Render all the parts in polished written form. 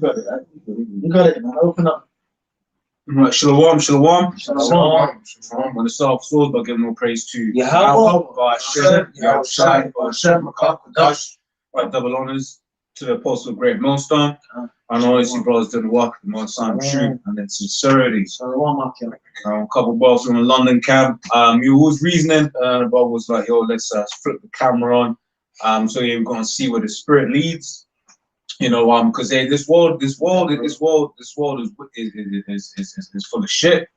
got it, right? You got it, man. Open up. Right, shalom, shalom. Shalom. I'm going to start off stores by giving all praise to Yahweh, Hashem, Yahushai, Hashem, Makakadosh. Right, double honors to the Apostle of Great Millstone. And honestly, brothers, doing the work of the Most High truth and in sincerity. Shalom, A couple of bars from a London camp. You was reasoning, the brother was like, yo, let's flip the camera on. So yeah, we're going to see where the spirit leads. You know, because this world is full of shit.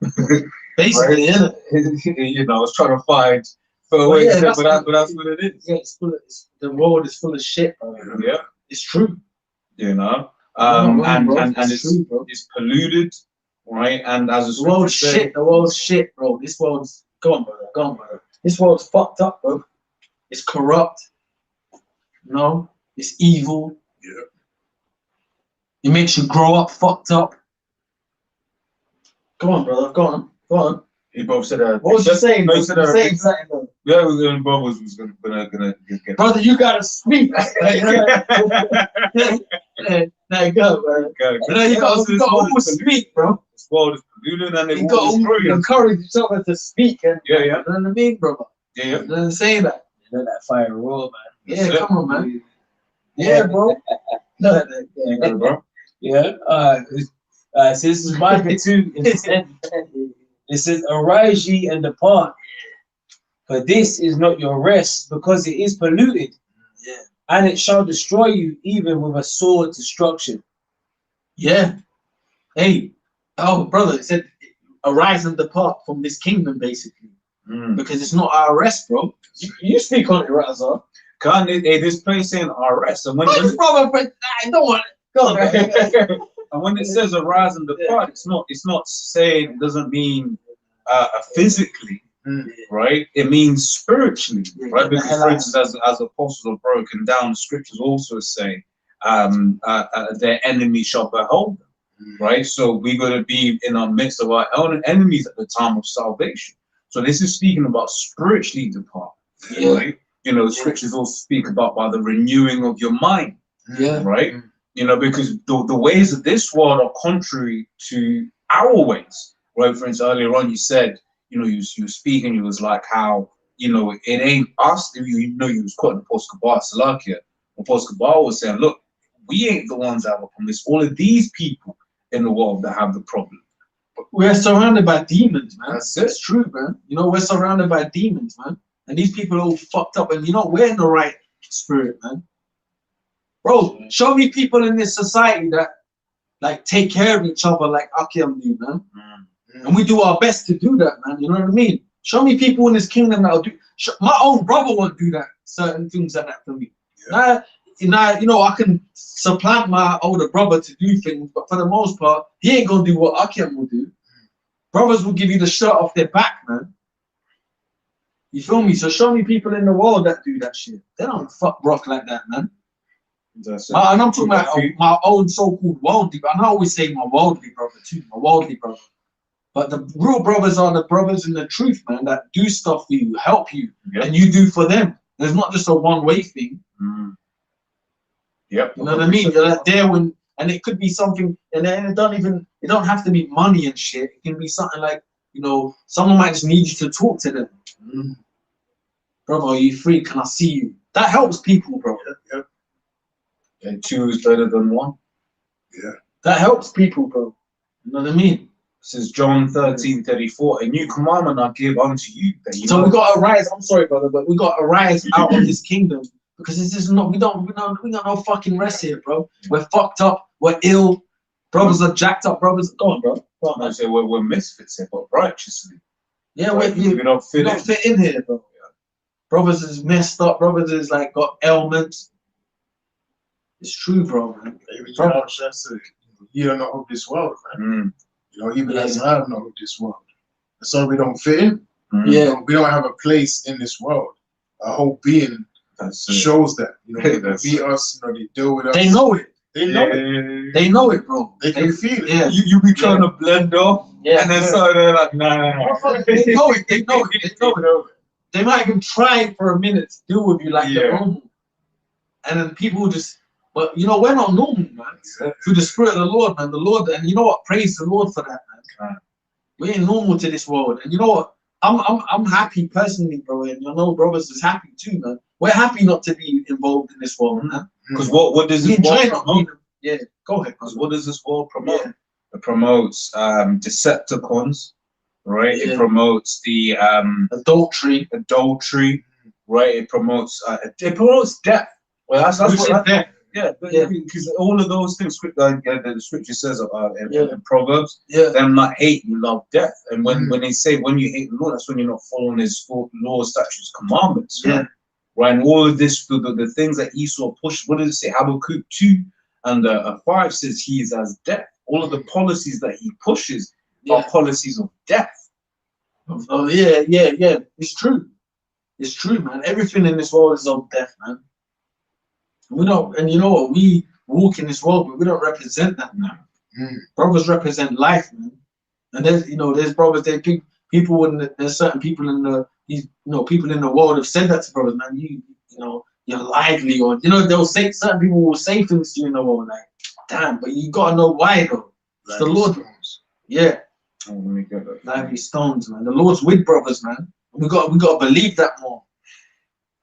Basically, right? You know, it's trying to find ways, but that's what it is. Yeah, the world is full of shit, bro. Yeah, it's true. You know, and it's polluted, right? And as the world's shit, bro. This world's gone, brother. This world's fucked up, bro. It's corrupt. No, it's evil. Yeah. It makes you grow up fucked up. Go on, brother. Go on. He both said what was you saying? No, he said saying something. Yeah, brother was gonna get. Brother, you gotta speak. Now you go, bro. You gotta almost speak, bro. This world is polluted and you gotta encourage each other to speak. And, yeah. You know what I mean, brother? Yeah. Doesn't say that. You know that fire roll, man. Yeah, come on, man. Yeah, bro. Bro. Yeah. So this is Micah 2. It says, "Arise ye and depart, for this is not your rest, because it is polluted, and it shall destroy you even with a sword destruction." Yeah. Hey, oh brother, it said, "Arise and depart from this kingdom," basically, because it's not our rest, bro. You speak on it, Razar. This place saying our rest, and when brother, but I don't want it. Go on, and when it says arise and depart, it's not saying, it doesn't mean physically, right? It means spiritually, right? Because for instance, as apostles are broken down, the scriptures also say their enemy shall behold them, right? So we're going to be in our midst of our own enemies at the time of salvation. So this is speaking about spiritually depart, right? You know, the scriptures also speak about by the renewing of your mind, right? You know, because the ways of this world are contrary to our ways, right? For instance, earlier on you said, you know, you were speaking, you was like how, you know, it ain't us, you know, you was quoting Apostle Kabar Salakia. Apostle Kabar was saying, look, we ain't the ones that have a problem. It's all of these people in the world that have the problem. We're surrounded by demons, man. That's true, man. You know, we're surrounded by demons, man. And these people are all fucked up, and you know, we're in the right spirit, man. Bro, show me people in this society that like take care of each other like Akim do, man. And we do our best to do that, man. You know what I mean? Show me people in this kingdom that'll do. My own brother won't do that. Certain things like that for me. Now, you know, I can supplant my older brother to do things, but for the most part, he ain't gonna do what Akim will do. Brothers will give you the shirt off their back, man. You feel me? So show me people in the world that do that shit. They don't fuck rock like that, man. And I'm talking about my own so-called worldly, but I always say my worldly brother too, my worldly brother. But the real brothers are the brothers in the truth, man, that do stuff for you, help you, and you do for them. There's not just a one-way thing. Yep. You know what I mean? You're there when, and it could be something, and then it don't have to be money and shit. It can be something like, you know, someone might just need you to talk to them. Brother, are you free? Can I see you? That helps people, bro. And 2 is better than 1. Yeah. That helps people, bro. You know what I mean? Says John 13:34, a new commandment I give unto you. That you so we got to rise. I'm sorry, brother, but we got to rise out of this kingdom, because this is not. We got no fucking rest here, bro. We're fucked up. We're ill. Brothers are jacked up. Brothers, go on, bro. Go on, I say we're misfits here, but righteously. Yeah, we don't fit in here, bro. Brothers is messed up. Brothers is like got ailments. It's true, bro, man. You are not of this world, man. You know, even as I am not of this world. So we don't fit in. We don't have a place in this world. Our whole being shows that. You know, they beat us, you know, they deal with us. They know it. They know it. They know it, bro. They can feel it. Yeah. You be trying to blend off, and then so they're like, nah. They know it. They know it. They know it. They might even try for a minute to deal with you like they're normal. And then people just But you know, we're not normal, man. Through the Spirit of the Lord, man. The Lord, and you know what? Praise the Lord for that, man. We ain't normal to this world, and you know what? I'm happy personally, bro, and you know, brothers is happy too, man. We're happy not to be involved in this world, man. Because what does this world promote? Yeah, go ahead. Because what does this world promote? Yeah. It promotes Decepticons, right? Yeah. It promotes the adultery, right? It promotes death. Well, that's what death. Yeah, because all of those things, the scripture says in Proverbs, them not hate, you love death. And when they say when you hate the Lord, that's when you're not following His laws, statutes, commandments. Yeah. Right, and all of this, the things that Esau pushed. What does it say? Habakkuk 2 and 5 says he is as death. All of the policies that he pushes are policies of death. Oh yeah. It's true. It's true, man. Everything in this world is of death, man. We don't, and you know what? We walk in this world, but we don't represent that now. Brothers represent life, man. And there's brothers. There's people there's certain people in the people in the world have said that to brothers, man. You know you're lively, or they'll say, certain people will say things to you in the world like, damn, but you gotta know why though. It's the Lord. Yeah. Lively stones, man. The Lord's with brothers, man. We got to believe that more.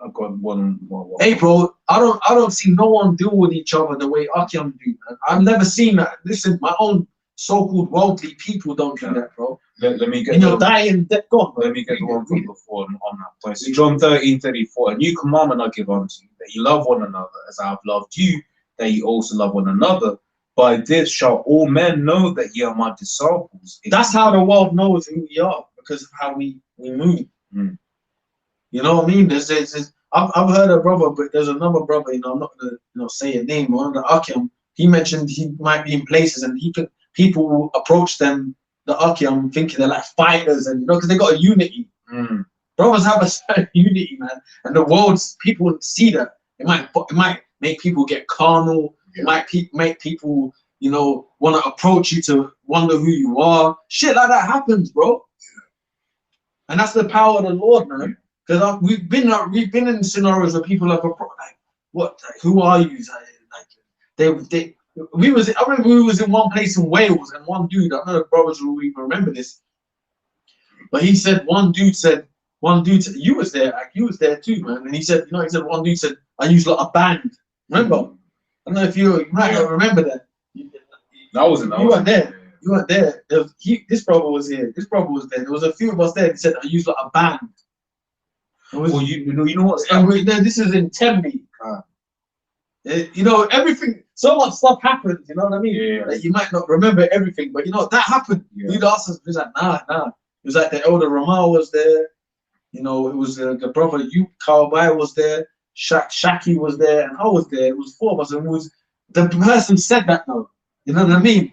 I've got one. Hey, bro, I don't see no one deal with each other the way Akiam do, man. I've never seen that. Listen, my own so-called worldly people don't do that, bro. Let me get. And you're dying dead. Go on, let me get the one from before on that point. So John 13:34. A new commandment I give unto you, that you love one another as I have loved you, that you also love one another. By this shall all men know that ye are my disciples. That's how the world knows who we are, because of how we move. You know what I mean? I've heard a brother, but there's another brother. I'm not gonna say a name. One of the Akiam, he mentioned he might be in places, and people will approach them, the Akiam, thinking they're like fighters, and because they got a unity. Brothers have a certain unity, man, and the world's people see that. It might make people get carnal. It might make people, want to approach you to wonder who you are. Shit like that happens, bro. And that's the power of the Lord, man. Because we've been in scenarios where people are like, what? Like, who are you? I remember we was in one place in Wales, and one dude, I don't know if brothers will even remember this, but he said one dude said you was there, like you was there too, man. And he said one dude said I use like a band. Remember? I don't know if you might not remember that. You weren't there. You weren't there. This brother was here. This brother was there. There was a few of us there. He said I use like a band. Well, you know what? This is in Tembe. Everything. So much stuff happens. You know what I mean? Yeah. Like, you might not remember everything, but that happened. You'd ask us. He was like, nah. It was like the elder Ramal was there. It was the brother Kawbai was there. Shaki was there, and I was there. It was four of us, and the person said that though. You know what I mean?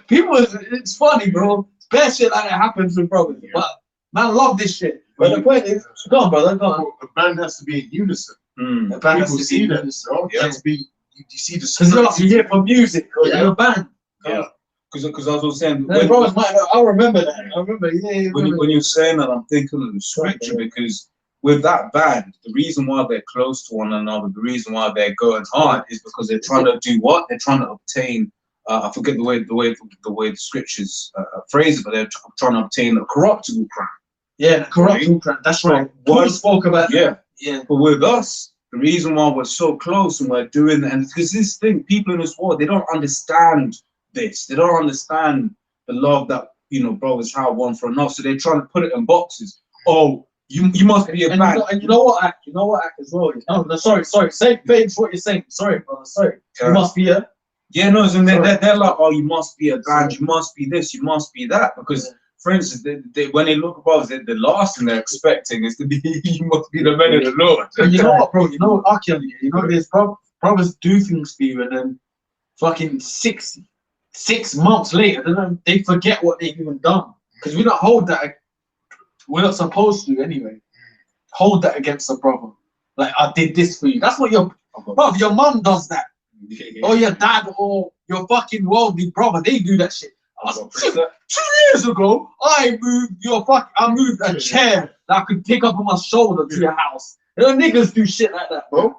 People, it's funny, bro. Bad shit like that happens with brothers, but man, love this shit. But the point is, go on, brother, go on. The band has to be in unison. The band has to see that. It has to be. You see the. Because you hear from music, or you're a band. Because I was saying, brothers might know. I remember that. I remember. When you're saying that, I'm thinking of the scripture because with that band, the reason why they're close to one another, the reason why they're going hard is because they're trying to do what? They're trying to obtain. I forget the way the scriptures phrase it, but they're trying to obtain a corruptible crown. Yeah, corruptible crown. That's right. Paul spoke about that. Yeah. But with us, the reason why we're so close and we're doing that, and because this thing, people in this world, they don't understand this. They don't understand the love that brothers have one for another. So they're trying to put it in boxes. Oh, you must be a band. And you know what act as well. No, sorry. Say what you're saying. Sorry, brother. Sorry. You must be a. Yeah, no, and they're like, oh, you must be a band, you must be this, you must be that. Because, for instance, when they look above, the last thing they're expecting is to be, you must be the men of the Lord. And you know what, bro? You know what, Akiam, there's brothers do things for you, and then fucking 6 months later, they forget what they've even done. Because we don't hold that, we're not supposed to anyway. Hold that against a brother. Like, I did this for you. That's what your mum does that. Or your dad or your fucking worldly brother, they do that shit. 2 years ago, I moved a chair that I could pick up on my shoulder to your house. Niggas do shit like that, bro.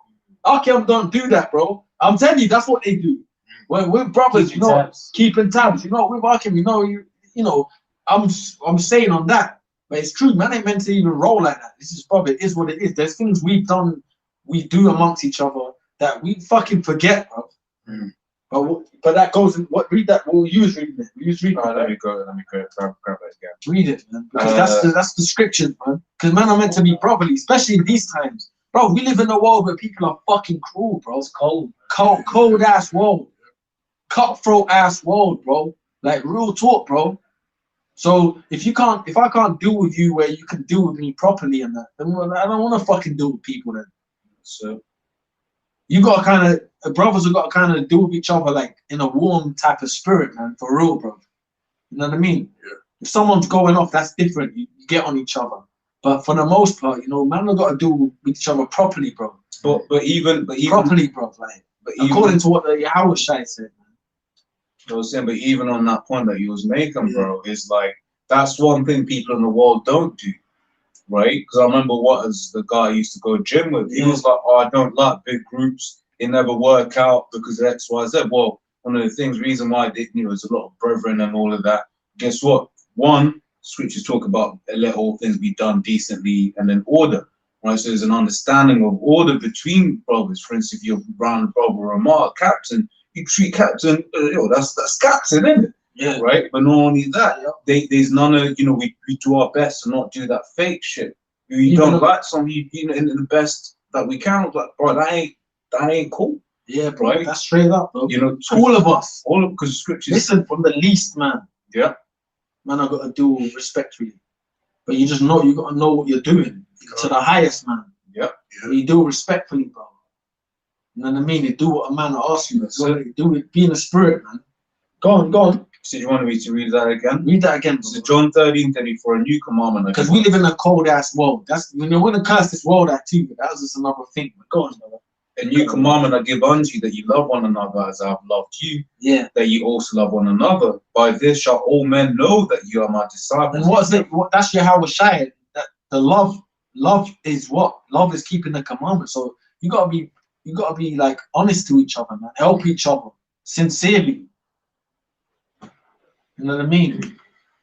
Arkham don't do that, bro. I'm telling you, that's what they do. When we're brothers, you know, keeping tabs. You know, with Arkham, you know, I'm saying on that, but it's true, man. Ain't meant to even roll like that. This is probably is what it is. There's things we've done, we do amongst each other that we fucking forget, bro. But that goes in what read that. We'll use reading it. We'll use reading. Let me go. Grab that again. Read it, man. Because that's the scriptures, man. Because man are meant to be properly, especially in these times. Bro, we live in a world where people are fucking cruel, bro. It's cold ass world. Cutthroat ass world, bro. Like real talk, bro. So if I can't deal with you where you can deal with me properly and that, then I don't want to fucking deal with people then. So you got to kind of, brothers have got to kind of deal with each other like in a warm type of spirit, man, for real, bro. You know what I mean? Yeah. If someone's going off, that's different. You get on each other. But for the most part, you know, man, have got to deal with each other properly, bro. But even properly, bro. Like, according to what the Yahweh Shai said, man. I was saying, but even on that point that you was making, bro, is like that's one thing people in the world don't do, right? Because I remember what as the guy I used to go gym with, he was like, "Oh, I don't like big groups. It never work out because of X, Y, Z." Well, one of the reason why there's a lot of brethren and all of that. Guess what? One, scriptures talk about let all things be done decently and in order, right? So there's an understanding of order between brothers. For instance, if you're around a brother or captain, you treat captain, that's captain, isn't it? Yeah. Right? But not only that, there's none of, we do our best to not do that fake shit. You don't like something, in the best that we can. Like, bro, that ain't cool. Yeah, bro. Right? That's straight up, bro. All of us. Because scriptures. Listen, from the least man. Yeah. Man, I got to do respectfully. But you got to know what you're doing. To the highest man. Yeah. You do respectfully, bro. You know what I mean? You do what a man asks you. You do it, be in the spirit, man. Go on. So you wanted me to read that again? Read that again. So John 13:34, a new commandment. Because we live in a cold ass world. That's we're gonna curse this world out too, but that was just another thing. But go on, brother. A new commandment I give unto you, that you love one another as I have loved you. Yeah. That you also love one another. By this shall all men know that you are my disciples. And what's it? That's Yahweh Shai. That the love is what? Love is keeping the commandment. So you gotta be like honest to each other, man. Help each other sincerely. You know what I mean?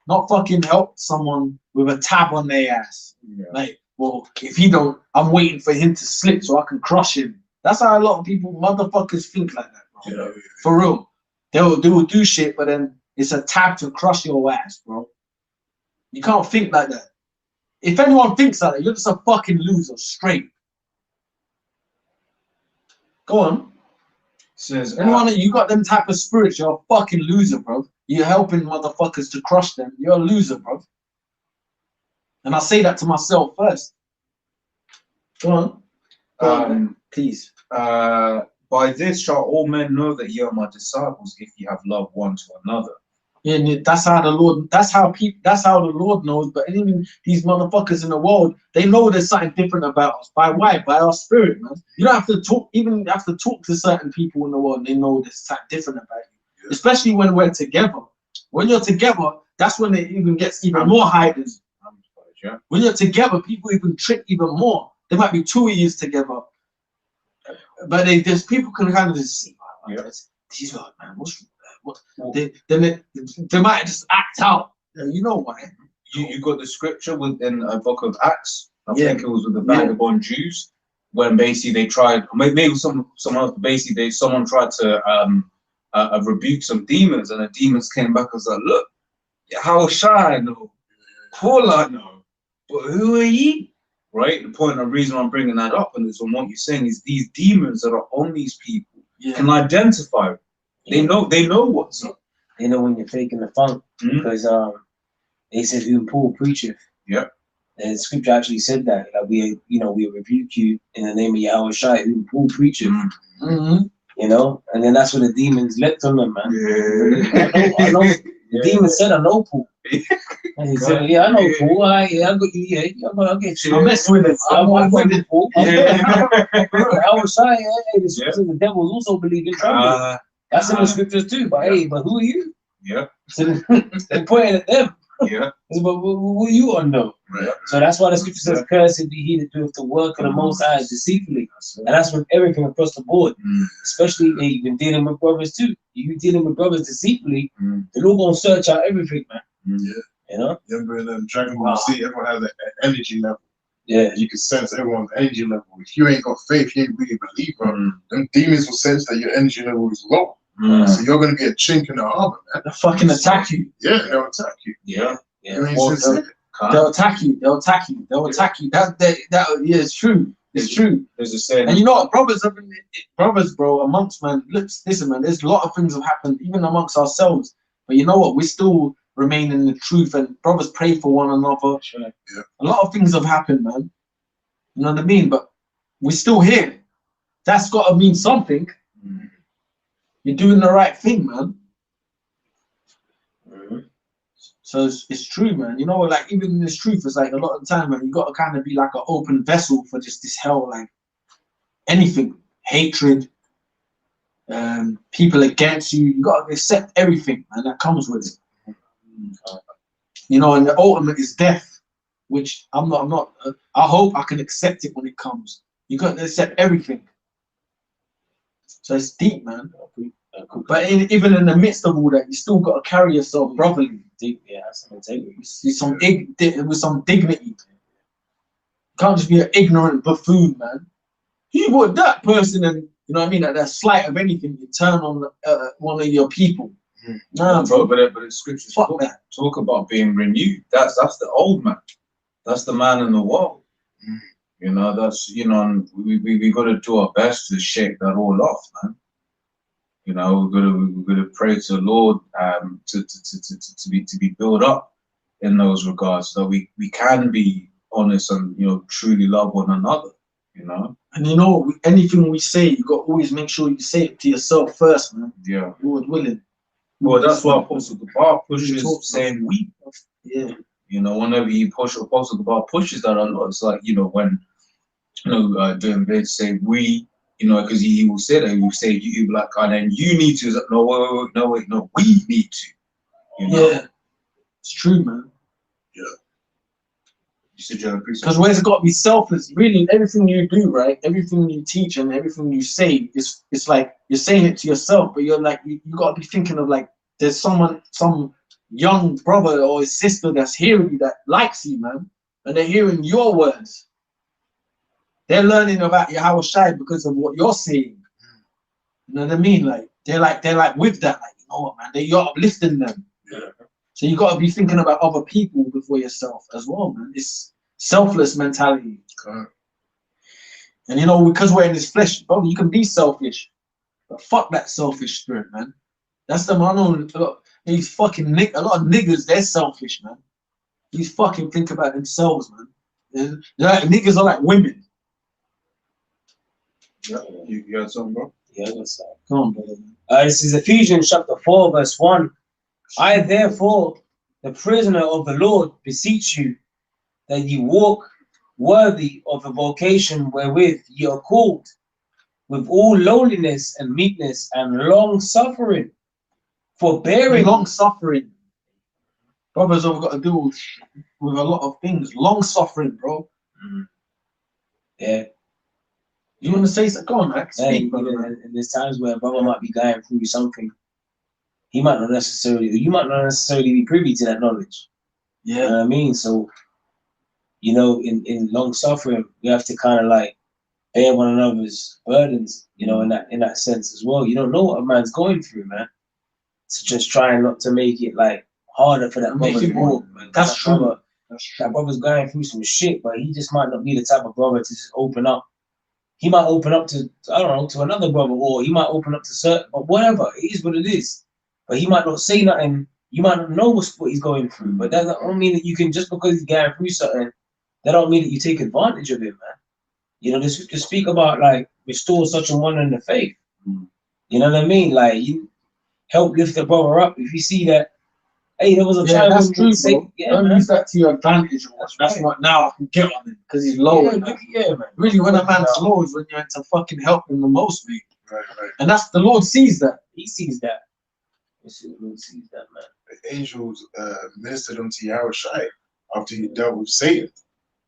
Not fucking help someone with a tab on their ass. Yeah. Like, well, if he don't, I'm waiting for him to slip so I can crush him. That's how a lot of people, motherfuckers, think like that, bro. Yeah. For real. They will do shit, but then it's a tab to crush your ass, bro. You can't think like that. If anyone thinks like that, you're just a fucking loser, straight. Go on. Says anyone you got them type of spirits, you're a fucking loser, bro. You're helping motherfuckers to crush them. You're a loser, bro. And I say that to myself first. Go on. Please. By this shall all men know that you are my disciples, if you have love one to another. Yeah, that's how the Lord knows. But even these motherfuckers in the world, they know there's something different about us. By why? By our spirit, man. You don't have to talk, even have to talk to certain people in the world, they know there's something different about you. Yeah. Especially when we're together. When you're together, that's when it even gets even more heightened. Yeah. When you're together, people even trick even more. There might be 2 years together. But there's people can kind of just see, these guys, man, they might just act out. You know why? You got the scripture within a book of Acts. I think it was with the vagabond Jews, when basically they tried, maybe someone tried to rebuke some demons, and the demons came back and was like, look, how shy I know, cool I know, but who are ye? Right? The point, the reason I'm bringing that up, and it's on what you're saying, is these demons that are on these people can identify. They know what's up. They know when you're faking the funk, because they said who Paul preacheth. Yeah. And the scripture actually said that we rebuke you in the name of Yahweh Shai, who Paul preacheth. You know, and then that's when the demons leapt on them, man. Yeah. I know. The demon said, "I know Paul." And he said, "Yeah, I know Paul. I got you. I'll get you. I mess with it. I'm with it, Paul." Yeah. I was saying, hey, the scriptures, the devils also believe in trembling. That's in the scriptures too. But hey, but who are you? Yeah. So they're pointing at them. Yeah. But what you on though? Right. So that's why the scripture says, "Cursed be he that doeth the work of the Most High deceitfully," and that's with everything across the board. Especially even dealing with brothers too. You dealing with brothers deceitfully, the Lord gonna search out everything, man. Yeah. You know. Remember in Dragon Ball Z, everyone has an energy level. Yeah. You can sense everyone's energy level. If you ain't got faith, you ain't really a believer. Them demons will sense that your energy level is low. So you're gonna be a chink in the armor, man. They'll fucking attack you. Yeah, they'll attack you. Yeah. You ain't Well, sincere. they'll attack you. They'll attack you. They'll attack you. That yeah, it's true. It's true. There's a saying. And you know what, brothers, bro, amongst man. Listen, man. There's a lot of things have happened, even amongst ourselves. But you know what? We still remain in the truth, and brothers pray for one another. Yeah. A lot of things have happened, man. You know what I mean? But we're still here. That's got to mean something. You're doing the right thing, man. So it's true, man. You know, like even in this truth, it's like a lot of the time, man, you got to kind of be like an open vessel for just this hell, like anything, hatred, people against you. You got to accept everything, man, that comes with it. You know, and the ultimate is death, which I'm not. I hope I can accept it when it comes. You got to accept everything. So it's deep, man. But even in the midst of all that, you still got to carry yourself brotherly. Deep, yeah, some integrity. With some dignity. You can't just be an ignorant buffoon, man. You would that person, and you know what I mean, at that slight of anything, you turn on one of your people. Nah, bro. But the scriptures talk about being renewed. That's the old man. That's the man in the world. You know, that's, you know, we got to do our best to shake that all off, man. You know, we're gonna pray to the Lord to be built up in those regards, so that we can be honest and, you know, truly love one another. You know. And you know, anything we say, you got to always make sure you say it to yourself first, man. Yeah. Lord willing. Well, that's why Apostle Gabar pushes saying we. Yeah. You know, whenever you push, Apostle Gabar pushes that a lot. It's like, you know, when, you know, doing bid say we, you know, because he will say that, he will say, you like, and then you need to, no, we need to. You know? Yeah. It's true, man. Yeah. You said you had a piece. Because where's it got to be selfless? Really, everything you do, right? Everything you teach and everything you say, it's like you're saying it to yourself, but you're like, you got to be thinking of like, there's some young brother or his sister that's hearing you that likes you, man, and they're hearing your words. They're learning about Yahweh Shai because of what you're saying. You know what I mean? Like they're like with that, like, you know what, man, you're uplifting them. Yeah. So you got to be thinking about other people before yourself as well, man. It's selfless mentality. And you know, because we're in this flesh, bro, you can be selfish, but fuck that selfish spirit, man. That's the man. A lot of niggas, they're selfish, man. These fucking think about themselves, man. Like, niggas are like women. Yeah, you had something, bro? Yeah, what's up? Come on, brother. This is Ephesians chapter 4, verse 1. I therefore, the prisoner of the Lord, beseech you that ye walk worthy of the vocation wherewith ye are called, with all lowliness and meekness and long suffering, forbearing. Long suffering. Brothers have got to do with a lot of things. Long suffering, bro. Yeah. You want to say something? Go on, Max. Speak, brother. And there's times where a brother might be going through something. He might not necessarily, you might not necessarily be privy to that knowledge. Yeah. You know what I mean? So, you know, in long suffering, we have to kind of like bear one another's burdens, you know, in that sense as well. You don't know what a man's going through, man. So just trying not to make it like harder for that brother to walk, man. That's true. That brother's going through some shit, but he just might not be the type of brother to just open up. He might open up to, I don't know, to another brother, or he might open up to certain, but whatever, it is what it is. But he might not say nothing. You might not know what he's going through. But that don't mean that you can, just because he's going through something, that don't mean that you take advantage of him, man. You know, to speak about like restore such a one in the faith. You know what I mean? Like you help lift the brother up. If you see that, hey, there was a time that's when true, bro. Don't use that to your advantage. That's what now I can get on him because he's low. Yeah, man. Really, when a man's low is when you're to fucking help him the most, mate. Right. And that's the Lord sees that. He sees that. Let's see that, man. The angels ministered unto Yahushua after he dealt with Satan.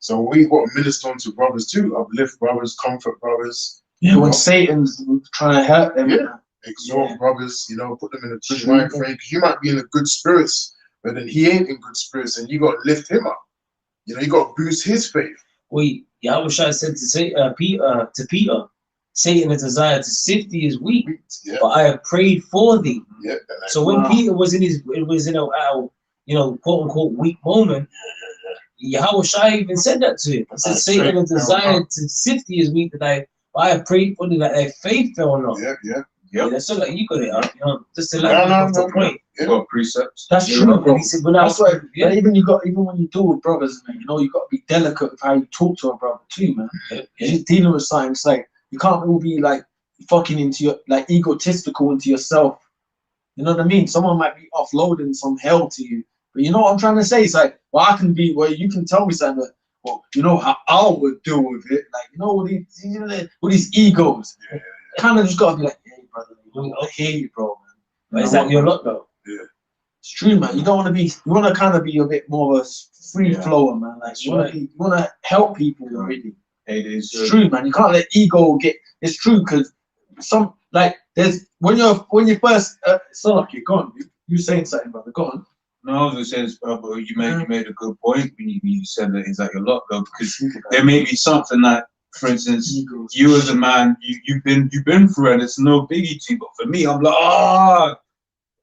So we got to minister unto brothers too, uplift brothers, comfort brothers. Yeah, when Satan's trying to hurt them. Yeah. Exhort brothers, you know, put them in a good mind frame. Because you might be in the good spirits, but then he ain't in good spirits, and you got to lift him up. You know, you got to boost his faith. Wait, Yahushua said to Peter, Satan has desired to sift thee as wheat, but I have prayed for thee. Yeah. So when Peter was in a quote unquote weak moment, Yahushua even said that to him. He said, Satan has desired to sift thee as wheat, but I have prayed for thee that thy faith fell not. Yeah. That's so like you got it, you know, just to like the point. You got precepts. That's true, bro. He said, that's why even when you deal with brothers, man, you know, you got to be delicate with how you talk to a brother too, man. You're dealing with something. It's like you can't all be like fucking into your like egotistical into yourself. You know what I mean? Someone might be offloading some hell to you, but you know what I'm trying to say? It's like, well, I can be where you can tell me something. But, well, you know how I would deal with it. Like, you know, all these egos. Kind of just gotta be like, hey, brother, I hear you, bro, man. But is that your lot though? Yeah. It's true, man. You don't want to be. You want to kind of be a bit more of a free flower, man. Like you want to help people really. It's true, man. You can't let ego get. It's true because some like there's when you first. It's not like you're gone. You saying something, brother? Go on. No, as I said, you made a good point when you said that is that your lot though, because there may be something that, for instance, you as a man, you've been through, and it's no biggie to you. But for me, I'm like,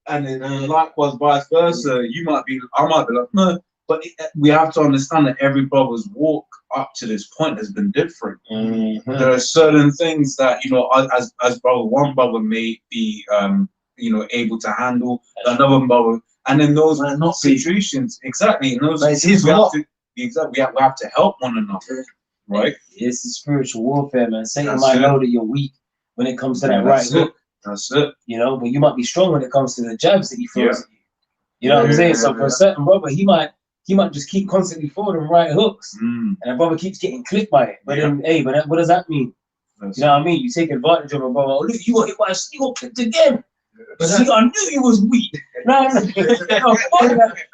and then likewise, vice versa. I might be like, no. But we have to understand that every brother's walk up to this point has been different. There are certain things that, you know, as one brother may be, you know, able to handle, another brother, and in those situations, exactly, in those situations, we have to help one another. Right, it's the spiritual warfare, man. Satan might know that you're weak when it comes to that right hook. That's it. You know, but you might be strong when it comes to the jabs that he throws at you. You know what I'm saying? So for a certain brother, he might just keep constantly throwing them right hooks, and a brother keeps getting clipped by it. But then, hey, what does that mean? You know what I mean? You take advantage of a brother. Oh, look, you got hit by you got clipped again. But see, I knew you was weak. No, fuck that.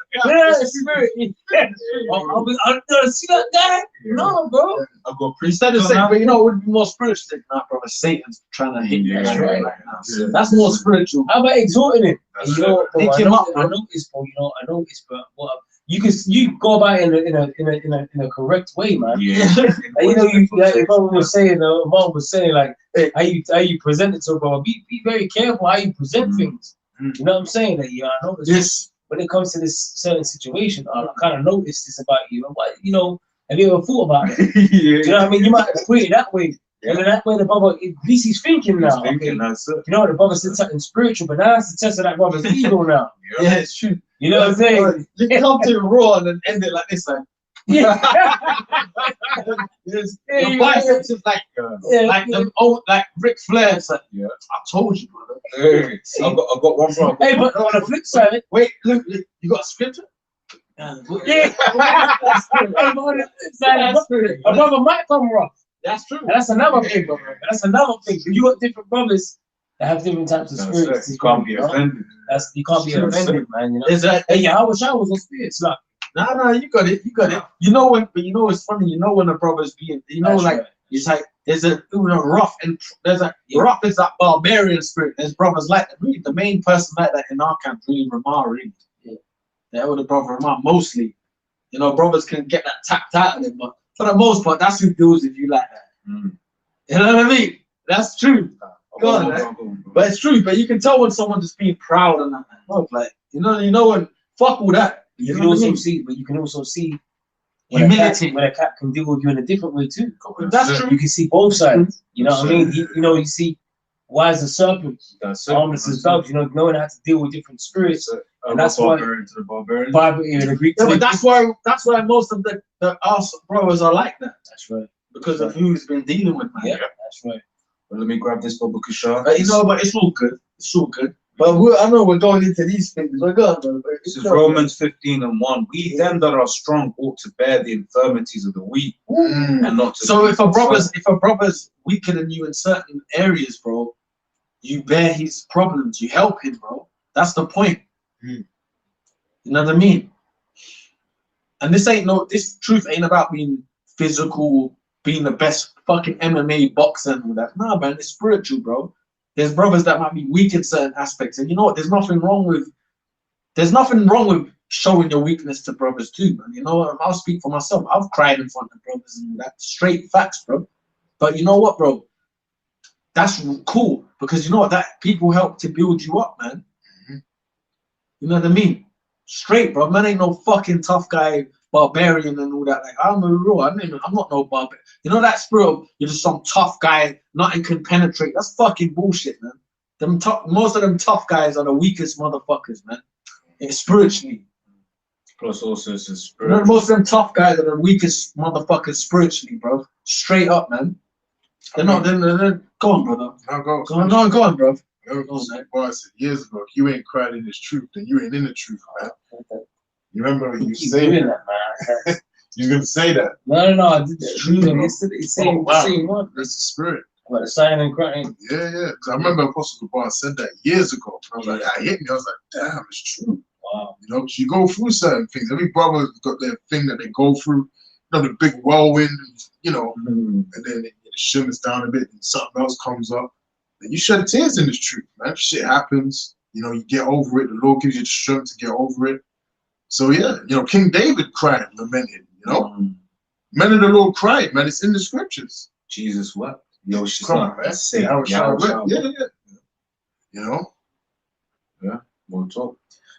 Spirit. I see that guy. No, bro. I've got instead of saying, but you know, it would be more spiritual. Nah, brother, Satan's trying to hit you right now. That's more spiritual. How about exhorting him? You know, pick him up. I noticed, but what you go about it in a correct way, man. Yeah. And, you know, like Mom was saying, like, how you present it to a brother. Be very careful how you present things. You know what I'm saying? That I noticed this when it comes to this certain situation. I kind of noticed this about you. What, you know, have you ever thought about it? You know what I mean? You might put it that way. And then that way the brother, at least he's thinking now. That's it. You know, the brother said something spiritual, but now it's the test of that brother's ego now. Yeah, it's true. You know what I'm saying? You come to raw and then end it like this, like. Yeah. Your biceps is like the old, like Ric Flair. It's like, I told you, brother. Hey, I got one problem. Hey, but on the flip side, wait, look, you got a scripture? Yeah. On the flip side, a brother might come rough. That's true. And that's another thing, brother. That's another thing. You got different brothers that have different types of spirits. You can't be offended. You can't be offended, man. You know. Is that? Hey, I was on spirits, like. No, you got it. You know when, but you know it's funny. You know when a brother's being, you know, like it's like there's a rough and there's a rough is that barbarian spirit. There's brothers like that. Really, the main person like that in our camp, really Ramar, really. That was the brother Ramar mostly. You know, brothers can get that tapped out of them, but for the most part, that's who deals with you like that. You know what I mean? That's true. But it's true. But you can tell when someone just being proud and that. Like you know when fuck all that. You can also see humility when a cat can deal with you in a different way too. That's true. You can see both sides. You know what I mean? You see wise as serpents, harmless as doves. You know, knowing how to deal with different spirits. And that's why Bible in the Greek. Yeah, but that's why most of the us brothers are like that. That's right. Because of who's been dealing with, man. Yeah, that's right. Well, let me grab this bubble Kashar. You know, but it's all good. It's all good. But I know we're going into these things. We're going. This is Romans 15:1. We them that are strong ought to bear the infirmities of the weak, and not to. So if a brother's weaker than you in certain areas, bro, you bear his problems. You help him, bro. That's the point. Mm. You know what I mean? And this truth ain't about being physical, being the best fucking MMA boxer and all that. Nah, man, it's spiritual, bro. There's brothers that might be weak in certain aspects, and you know what? There's nothing wrong with showing your weakness to brothers too, man. You know what? I'll speak for myself. I've cried in front of brothers and all that. Straight facts, bro. But you know what, bro? That's cool, because you know what? That people help to build you up, man. Mm-hmm. You know what I mean? Straight, bro. Man ain't no fucking tough guy, barbarian and all that. Like, I'm a real, I'm not no barbarian. You know that spirit of you're just some tough guy, nothing can penetrate. That's fucking bullshit, man. Most of them tough guys are the weakest motherfuckers, man. It's spiritually. Plus also it's a You spirit. know, most of them tough guys are the weakest motherfuckers spiritually, bro. Straight up, man. They're not. They're go on, brother. Go on, bro. Well, I said years ago, if you ain't cried in this truth, then you ain't in the truth, man. You remember you saying that, man? You're gonna say that. No, I did that. It's true, bro. It's the same one. That's the spirit. Like the sign and crying. Yeah. Because I remember Apostle Gabar said that years ago. I was like, that hit me. I was like, damn, it's true. Wow. You know, because you go through certain things. Every brother's got their thing that they go through. You know, the big whirlwind, you know, and then it shimmers down a bit and something else comes up. And you shed tears in this truth, man. Shit happens. You know, you get over it. The Lord gives you the strength to get over it. So, yeah, you know, King David cried, lamented, you know. Men of the Lord cried, man. It's in the scriptures. Jesus wept. Yo, she's Come not on, man. say Yeah. You know? Yeah, we'll talk.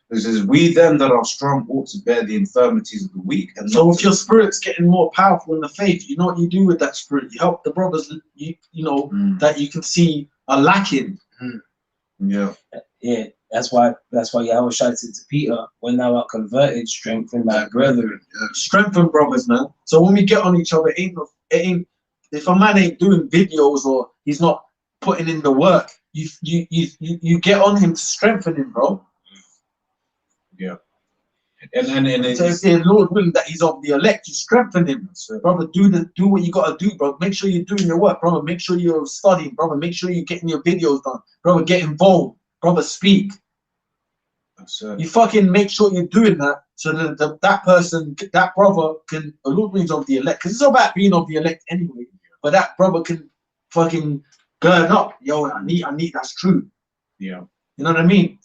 It says, we then that are strong ought to bear the infirmities of the weak. And so if your spirit's getting more powerful in the faith, you know what you do with that spirit? You help the brothers, you know, that you can see are lacking. Yeah. That's why Yahweh shouted to Peter, when thou art converted, strengthen thy brethren. Yeah. Strengthen brothers, man. So when we get on each other, it ain't if a man ain't doing videos or he's not putting in the work, you get on him to strengthen him, bro. Yeah. And so if the Lord willing that he's of the elect, you strengthen him. So, brother, do what you gotta do, bro. Make sure you're doing your work, brother. Make sure you're studying, brother. Make sure you're getting your videos done. Brother, get involved. Brother, speak. You fucking make sure you're doing that so that that person, that brother can, the Lord brings of the elect. Because it's all about being of the elect anyway. But that brother can fucking gird up. Yo, I need that's true. Yeah. You know what I mean?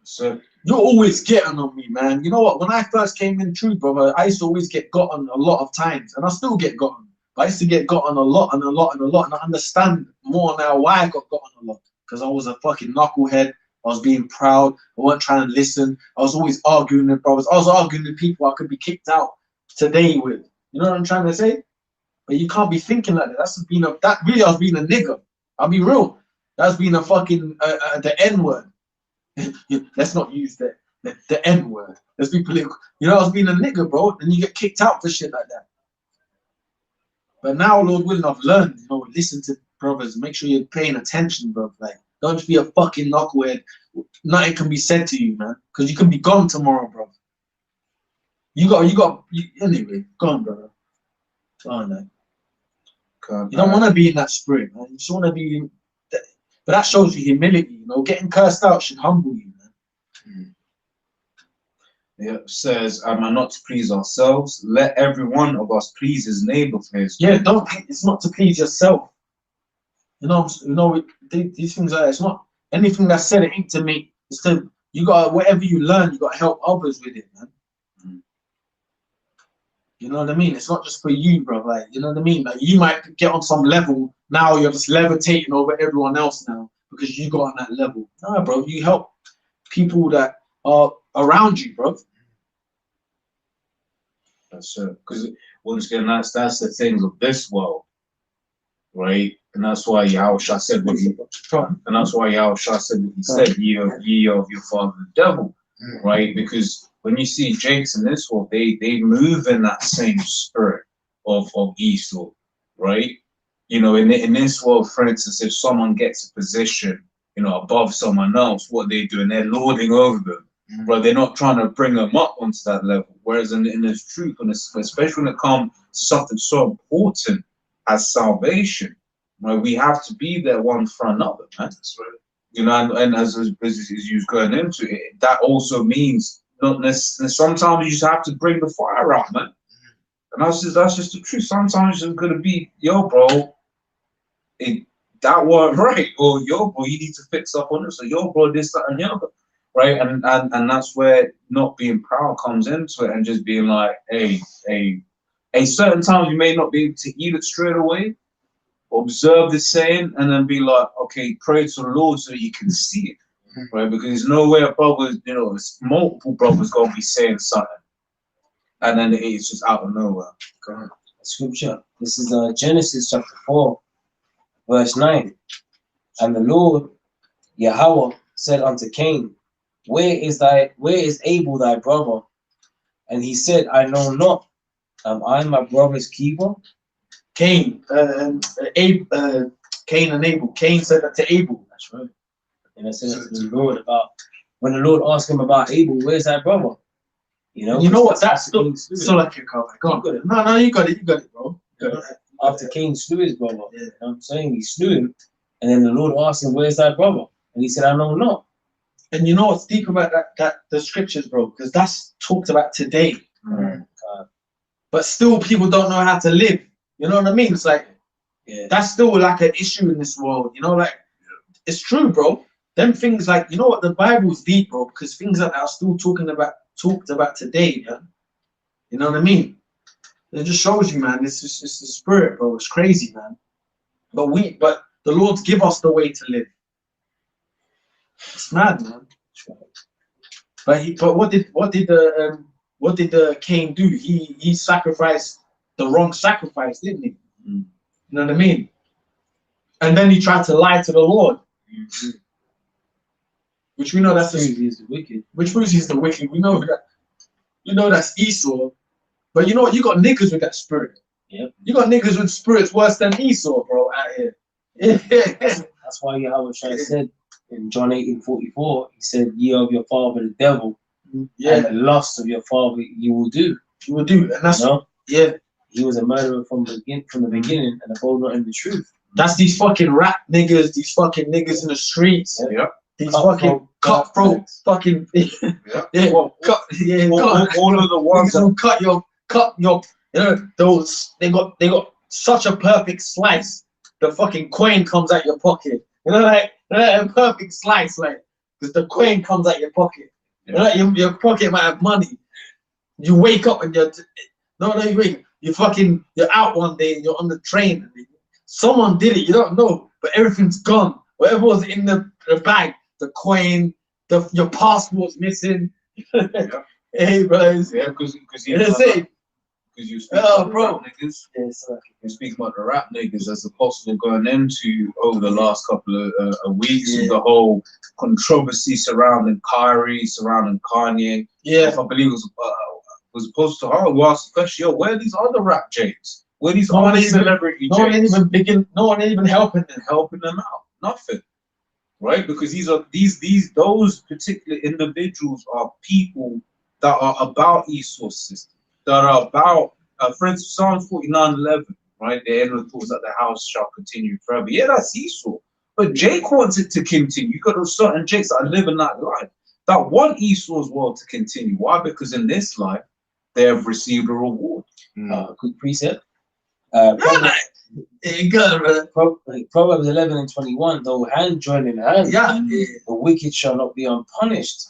So you're always getting on me, man. You know what? When I first came in, true, brother, I used to always get gotten a lot of times, and I still get gotten. But I used to get gotten a lot and a lot and a lot, and I understand more now why I got gotten a lot. Because I was a fucking knucklehead. I was being proud. I wasn't trying to listen. I was always arguing with brothers. I was arguing with people I could be kicked out today with. You know what I'm trying to say? But you can't be thinking like that. That really I was being a nigger. I'll be real. That's being a fucking the N-word. Let's not use the N-word. Let's be political. You know, I was being a nigger, bro. And you get kicked out for shit like that. But now, Lord willing, I've learned, you know, listen to brothers. Make sure you're paying attention, bro. Like, don't just be a fucking knucklehead. Nothing can be said to you, man. Because you can be gone tomorrow, bro. Anyway, go on, brother. Go on, man. You don't want to be in that spirit, man. You just want to be in that. But that shows you humility, you know. Getting cursed out should humble you, man. Yeah, it says, am I not to please ourselves? Let every one of us please his neighbor for his good. Yeah, it's not to please yourself. You know, these things are, it's not anything that's said, it ain't to make, it's to, you got, whatever you learn, you got to help others with it, man. You know what I mean? It's not just for you, bro. Like, you know what I mean? Like, you might get on some level, now you're just levitating over everyone else now because you got on that level. Nah, bro, you help people that are around you, bro. That's it. Because once again, that's the things of this world, right? And that's why Yahushua said what he said, ye of your father the devil, right? Because when you see Jakes in this world, they move in that same spirit of Esau, right? You know, in this world, for instance, if someone gets a position, you know, above someone else, what they do, and they're lording over them, but they're not trying to bring them up onto that level. Whereas in this truth, and especially when it comes to something so important as salvation, right, we have to be there one for another, man. That's right. You know, and as you was going into it, that also means not necessarily. Sometimes you just have to bring the fire out, man. And that's just the truth. Sometimes it's gonna be, yo, bro, that wasn't right, or yo, bro, you need to fix up on this, or yo, bro, this, that, and the other, right? And that's where not being proud comes into it, and just being like, hey, certain times you may not be able to eat it straight away. Observe the saying, and then be like, okay, pray to the Lord so you can see it, right? Because there's no way a brother, you know, it's multiple brothers gonna be saying something, and then it's just out of nowhere. Scripture. This is Genesis chapter 4, verse 9. And the Lord Yahweh said unto Cain, where is Abel thy brother? And he said, I know not. Am I my brother's keeper? Cain and Abel. Cain said that to Abel. That's right. And I said that to the Lord about when the Lord asked him about Abel, where's thy brother? You know what? That's still like your cover. Go on. No, you got it, bro. After Cain slew his brother, you know what I'm saying? He slew him, and then the Lord asked him, where's thy brother? And he said, I know not. And you know what's deep about that the scriptures, bro? Because that's talked about today. But still people don't know how to live. You know what I mean? It's like, that's still like an issue in this world. You know, like, it's true, bro. Them things, like, you know what, the Bible's deep, bro, because things like that are still talked about today, man. You know what I mean? It just shows you, man, it's the spirit, bro. It's crazy, man. But the Lord's give us the way to live. It's mad, man. But what did Cain do? He sacrificed the wrong sacrifice, didn't he? You know what I mean? And then he tried to lie to the Lord. Which we know that's the wicked. Which proves he's the wicked. We know that. You know that's Esau. But you know what? You got niggas with that spirit. Yep. You got niggas with spirits worse than Esau, bro, out here. That's why Yahweh said in John 18:44, he said, ye of your father the devil, and the lust of your father you will do. You will do. And that's he was a murderer from the beginning, and abode not in the truth. That's these fucking rap niggas, these fucking niggas in the streets. These fucking cutthroat fucking all of the ones who cut your you know, those they got such a perfect slice. The fucking coin comes out your pocket. You know, like a perfect slice, like, because the coin comes out your pocket. You know, like your pocket might have money. You wake up and you're out one day and you're on the train. And someone did it, you don't know, but everything's gone. Whatever was in the bag, the coin, your passport's missing. Hey, bros. Yeah, because you speak about the rap niggas. You speak about the rap niggas as opposed to going into over the last couple of weeks with the whole controversy surrounding Kyrie, surrounding Kanye. I believe it was supposed to ask the question, yo, where are these other rap Jakes? Where are these other celebrity Jakes? No one even helping them out. Nothing. Right? Because those particular individuals are people that are about Esau's system, that are about, for instance, Psalm 49:11, right? The end of the thoughts that the house shall continue forever. Yeah, that's Esau. But Jake wants it to continue. You got certain Jakes that are living that life, that want Esau's world to continue. Why? Because in this life, they have received a reward. Quick precept. Proverbs 11:21, though hand join in hand, the wicked shall not be unpunished,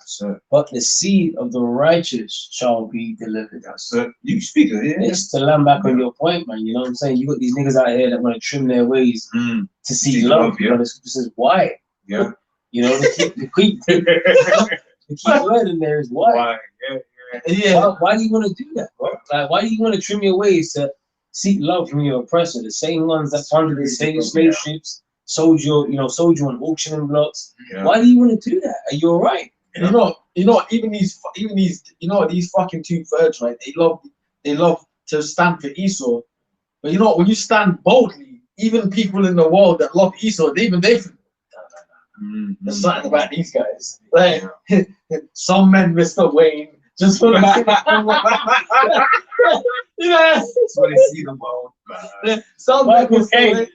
but the seed of the righteous shall be delivered. You speak it, It's to land back on your point, man. You know what I'm saying? You got these niggas out here that want to trim their ways to see love. You know, the scripture says why? Yeah. You know, the key word in there is why. Why do you want to do that, bro? Like, why do you want to trim your ways to seek love from your oppressor? The same ones that funded the slave ships, sold you on auctioning blocks. Why do you want to do that? Are you alright? You know, even these, these fucking 2/3, right? They love to stand for Esau. But you know, when you stand boldly, even people in the world that love Esau, there's something about these guys. Like some men, Mr. Wayne, just for the that's what they see the world. Some Michael Caine.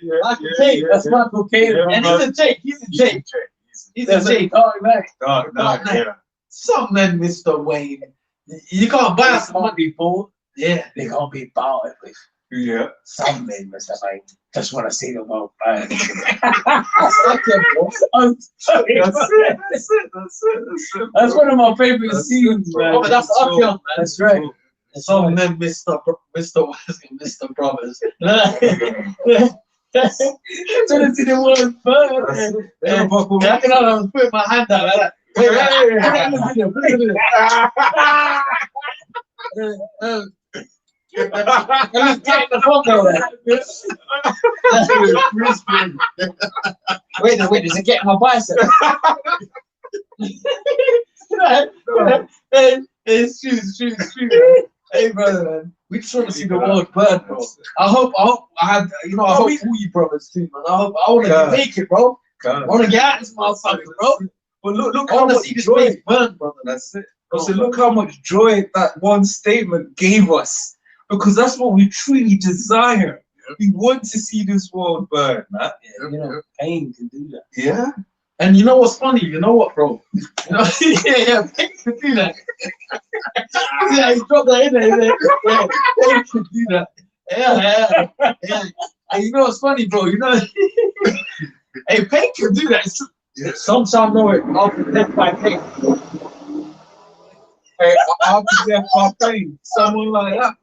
That's Michael Caine. And he's a Jake. He's a J. Dark Knight. Dark Knight, yeah. Some men, Mr. Wayne. You can't buy someone people. Yeah. They can't be bought with. Yeah. Some men, Mr. Wayne, just want to see the world burn. That's it. That's one of my favorite scenes, man. Oh, but that's up young, man. That's right. Some men, Mr. Brothers. Trying to see the world burn. I can almost put my hand out like that. Wait, wait, is it getting my bicep? It's true. Hey, brother, man. We just want to see the world burn, bro. I hope I had, I hope all you brothers too, man. I want to make it, bro. I want to get out of this motherfucker, bro. But look I how want to much see this joy. place burn, brother. That's it. So look how much joy that one statement gave us, because that's what we truly desire. We want to see this world burn, man. Yeah, pain can do that. Yeah. And you know what's funny? You know what, bro? Yeah, pain can do that. Yeah, he dropped that in there. Yeah, pain can do that. Yeah. And you know what's funny, bro? Hey, pain can do that. It's true. Yeah. Some shall know it after death by pain. Hey, after death by pain, someone like that.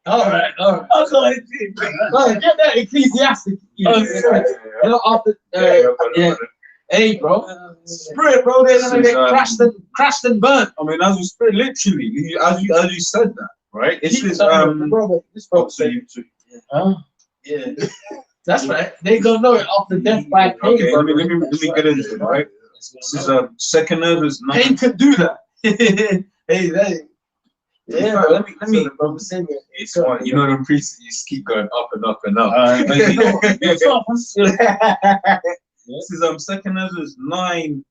All right. I can't see it. Get that Ecclesiastic. After hey, bro, spirit, bro, they're gonna get crashed and burnt. I mean, as we said, literally, as you said that, right? It's this Yeah, that's right. They gonna know it after death by pain. Okay, bro. let me get into it, right? This is second Ezra's 9. Pain can do that. Hey. Yeah, let me. It's Fine. You know the priests just keep going up and up and up. This is second Ezra's 9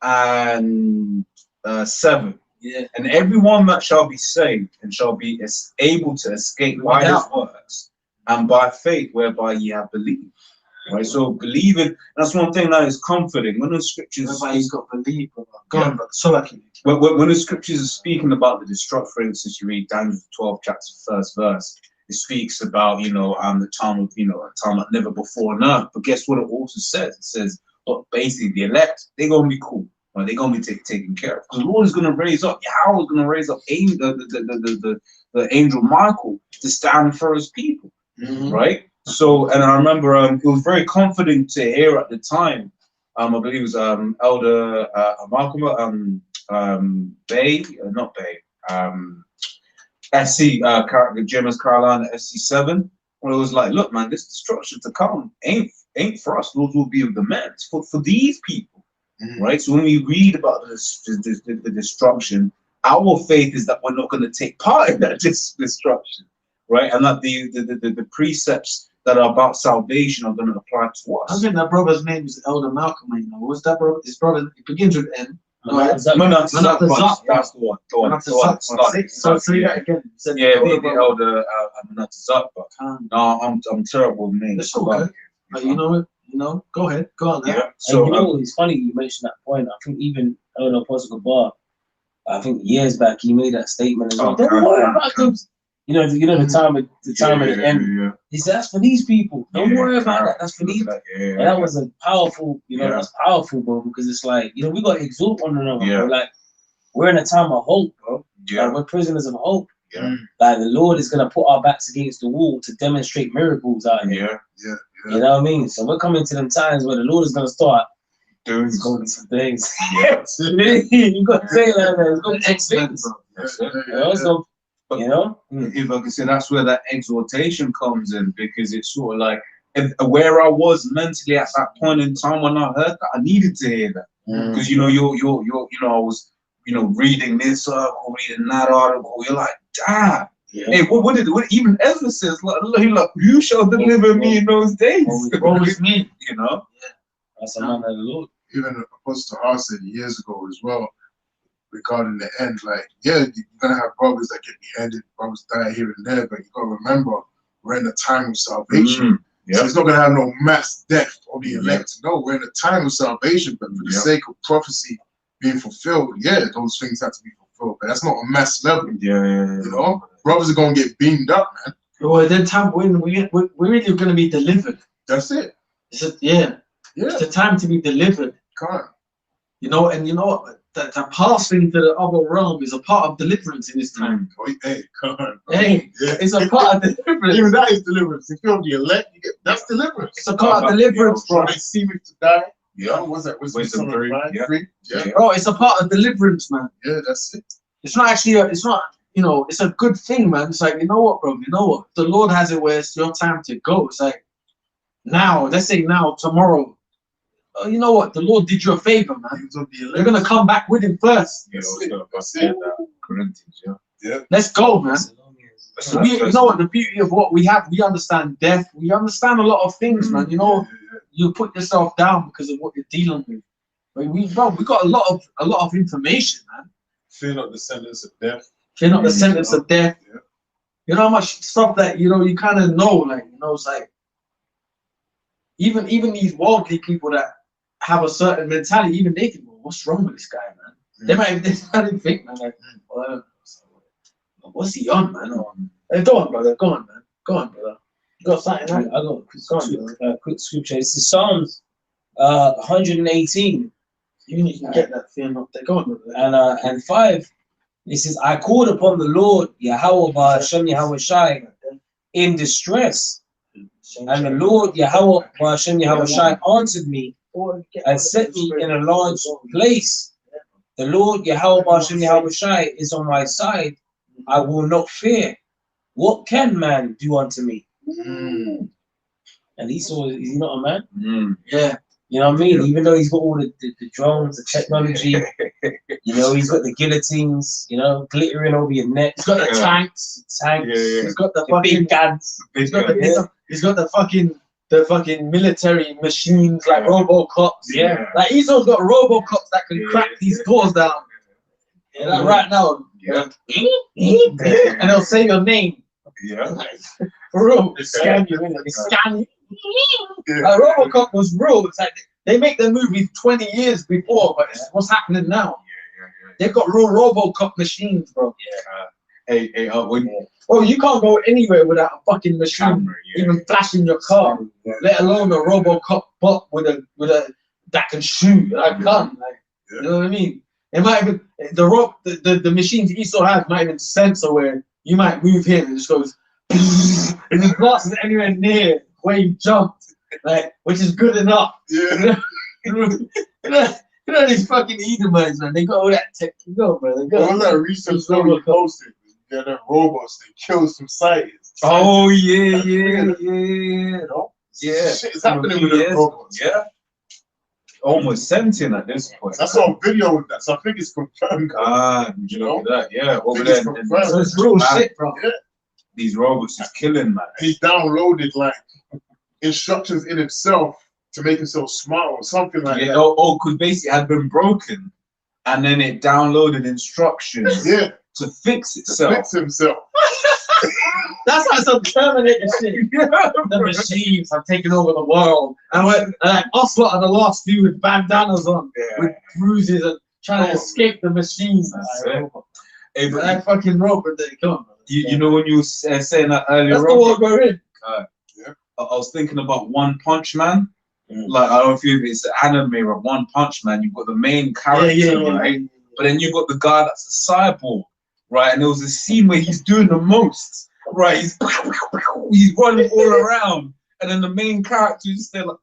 and 7. Yeah. And everyone that shall be saved and shall be able to escape by his works and by faith whereby ye have believed. Right, so believing, that's one thing that is comforting. When the scriptures, everybody's got belief. When the scriptures are speaking about the destruction, for instance, you read Daniel 12 chapter 1st verse. It speaks about the time of a time like never before on earth. But guess what? It also says basically the elect, they're gonna be cool. Right? They're gonna be taken care of because the Lord is gonna raise up. Yahweh is gonna raise up the angel Michael to stand for his people. Right. So, and I remember it was very comforting to hear at the time. I believe it was Elder Malcolm Bay, not Bay, SC GMS Carolina SC7. Where it was like, look, man, this destruction to come ain't for us. Those will be the men for these people, right? So when we read about the destruction, our faith is that we're not going to take part in that destruction, right? And that the precepts that are about salvation are going to apply to us. I think that brother's name is Elder Malcolm. What's that brother? His brother, it begins with N. That's the one. So say that again. Yeah, the Elder No, I'm terrible with names. It's okay. But you know, go ahead, go on. Yeah. So it's funny you mentioned that point. I think even Elder Apostle Bar, I think years back he made that statement as well. Don't worry about those. You know the time at the end. Yeah. He said that's for these people. Don't worry about that. That's for these. And that was a powerful, that's powerful, bro. Because it's like, we got to exalt one another. Yeah. Bro. Like we're in a time of hope, bro. Yeah. Like, we're prisoners of hope. Yeah. Like the Lord is gonna put our backs against the wall to demonstrate miracles out here. Yeah. You know what I mean? So we're coming to them times where the Lord is gonna start doing some things. Yeah. You got to say that, man. It's gonna If I can say, that's where that exhortation comes in, because it's sort of like where I was mentally at that point in time when I heard that, I needed to hear that because I was reading this article, reading that article. You're like, damn. Yeah. Hey, what even Ezra says? Like, you shall deliver me in those days. Always me. That's a man of the Lord. Even Apostle R said years ago as well, regarding the end, like, you're gonna have brothers that get beheaded, brothers die here and there, but you gotta remember we're in a time of salvation. So it's not going to have no mass death of the elect. No, we're in a time of salvation, but for the sake of prophecy being fulfilled, those things have to be fulfilled. But that's not a mass level. You know, brothers are going to get beamed up, man. Well, then time when we're really going to be delivered. That's it. It's the time to be delivered. You know, and you know what? That passing to the other realm is a part of deliverance in this time. Hey, come on. Hey, it's a part of deliverance. Even that is deliverance. If you're the elect, that's deliverance. It's a part of deliverance, bro. They see me to die. What's that? Wisdom 3. Bro, it's a part of deliverance, man. Yeah, that's it. It's not actually. It's not. You know, it's a good thing, man. It's like, you know what, bro? You know what? The Lord has it where it's your time to go. It's like now. Let's say now, tomorrow. You know what? The Lord did you a favor, man. You're gonna come back with Him first. Corinthians, Let's go, man. You know what? The beauty of what we have, we understand death. We understand a lot of things, man. You know, you put yourself down because of what you're dealing with. But we got a lot of information, man. Fear not the sentence of death. Fear not the sentence of death. You know how much stuff that you kind of know, like it's like even these worldly people that have a certain mentality, even they think, well, what's wrong with this guy, man? They might even think, man, like, well, what's he on, man? Go on, brother. Go on, man. Go on, brother. You got something, right? I got a quick scripture. It's the Psalms 118. You need to get that thing up there. Go on, brother. And 5. It says, I called upon the Lord, Yahweh Ba'ashem Yahweh Shai, in distress. And the Lord, Yahweh Ba'ashem Yahweh Shai, answered me and set me in a large place. The Lord, Yahweh Ba'ashem Yahweh Shai, is on my side. I will not fear. What can man do unto me? And Esau, is he not a man? Yeah. You know what I mean? Even though he's got all the drones, the technology, you know, he's got the guillotines, you know, glittering over your neck. He's got the tanks. He's got the fucking big guns. He's got the fucking military machines like RoboCops. Like Esau's got RoboCops that can crack these doors down. Like right now. And they'll say your name. For real. They scan you, innit? They scan you. RoboCop was real. It's like they make the movies 20 years before, but what's happening now? They've got real RoboCop machines, bro. Well, you can't go anywhere without a fucking machine, camera, even flashing your car, let alone a RoboCop bot with a that can shoot like a gun. Like, you know what I mean? It might even the machines Esau has might even sensor where you might move here and it just goes and the glass is anywhere near where you jumped, like, which is good enough. You know these fucking Edomites, man. They got all that tech. Bro. They got all that recent story posted. Yeah, that robots that kill some scientists. Oh yeah. You know? Yeah. Shit is happening with the robots. Yeah. Almost 17 at this point. I saw a video with that, so I think it's confirmed. You know that? Yeah, over there. So it's real shit, bro. Yeah. These robots is killing, man. He downloaded like instructions in himself to make himself smart or something like that. Oh, because basically it had been broken, and then it downloaded instructions. To fix itself. To fix himself. That's like some Terminator shit. The machines have taken over the world. And like Ocelot are the last few with bandanas on, with bruises and trying to escape the machines. Hey, but that fucking robot that come on. You know when you were saying that earlier on? That's the world we're in. I was thinking about One Punch Man. Like, I don't know if it's an anime of One Punch Man. You've got the main character, right? But then you've got the guy that's a cyborg, right? And there was a scene where he's doing the most, right? He's running all around. And then the main character is just there like,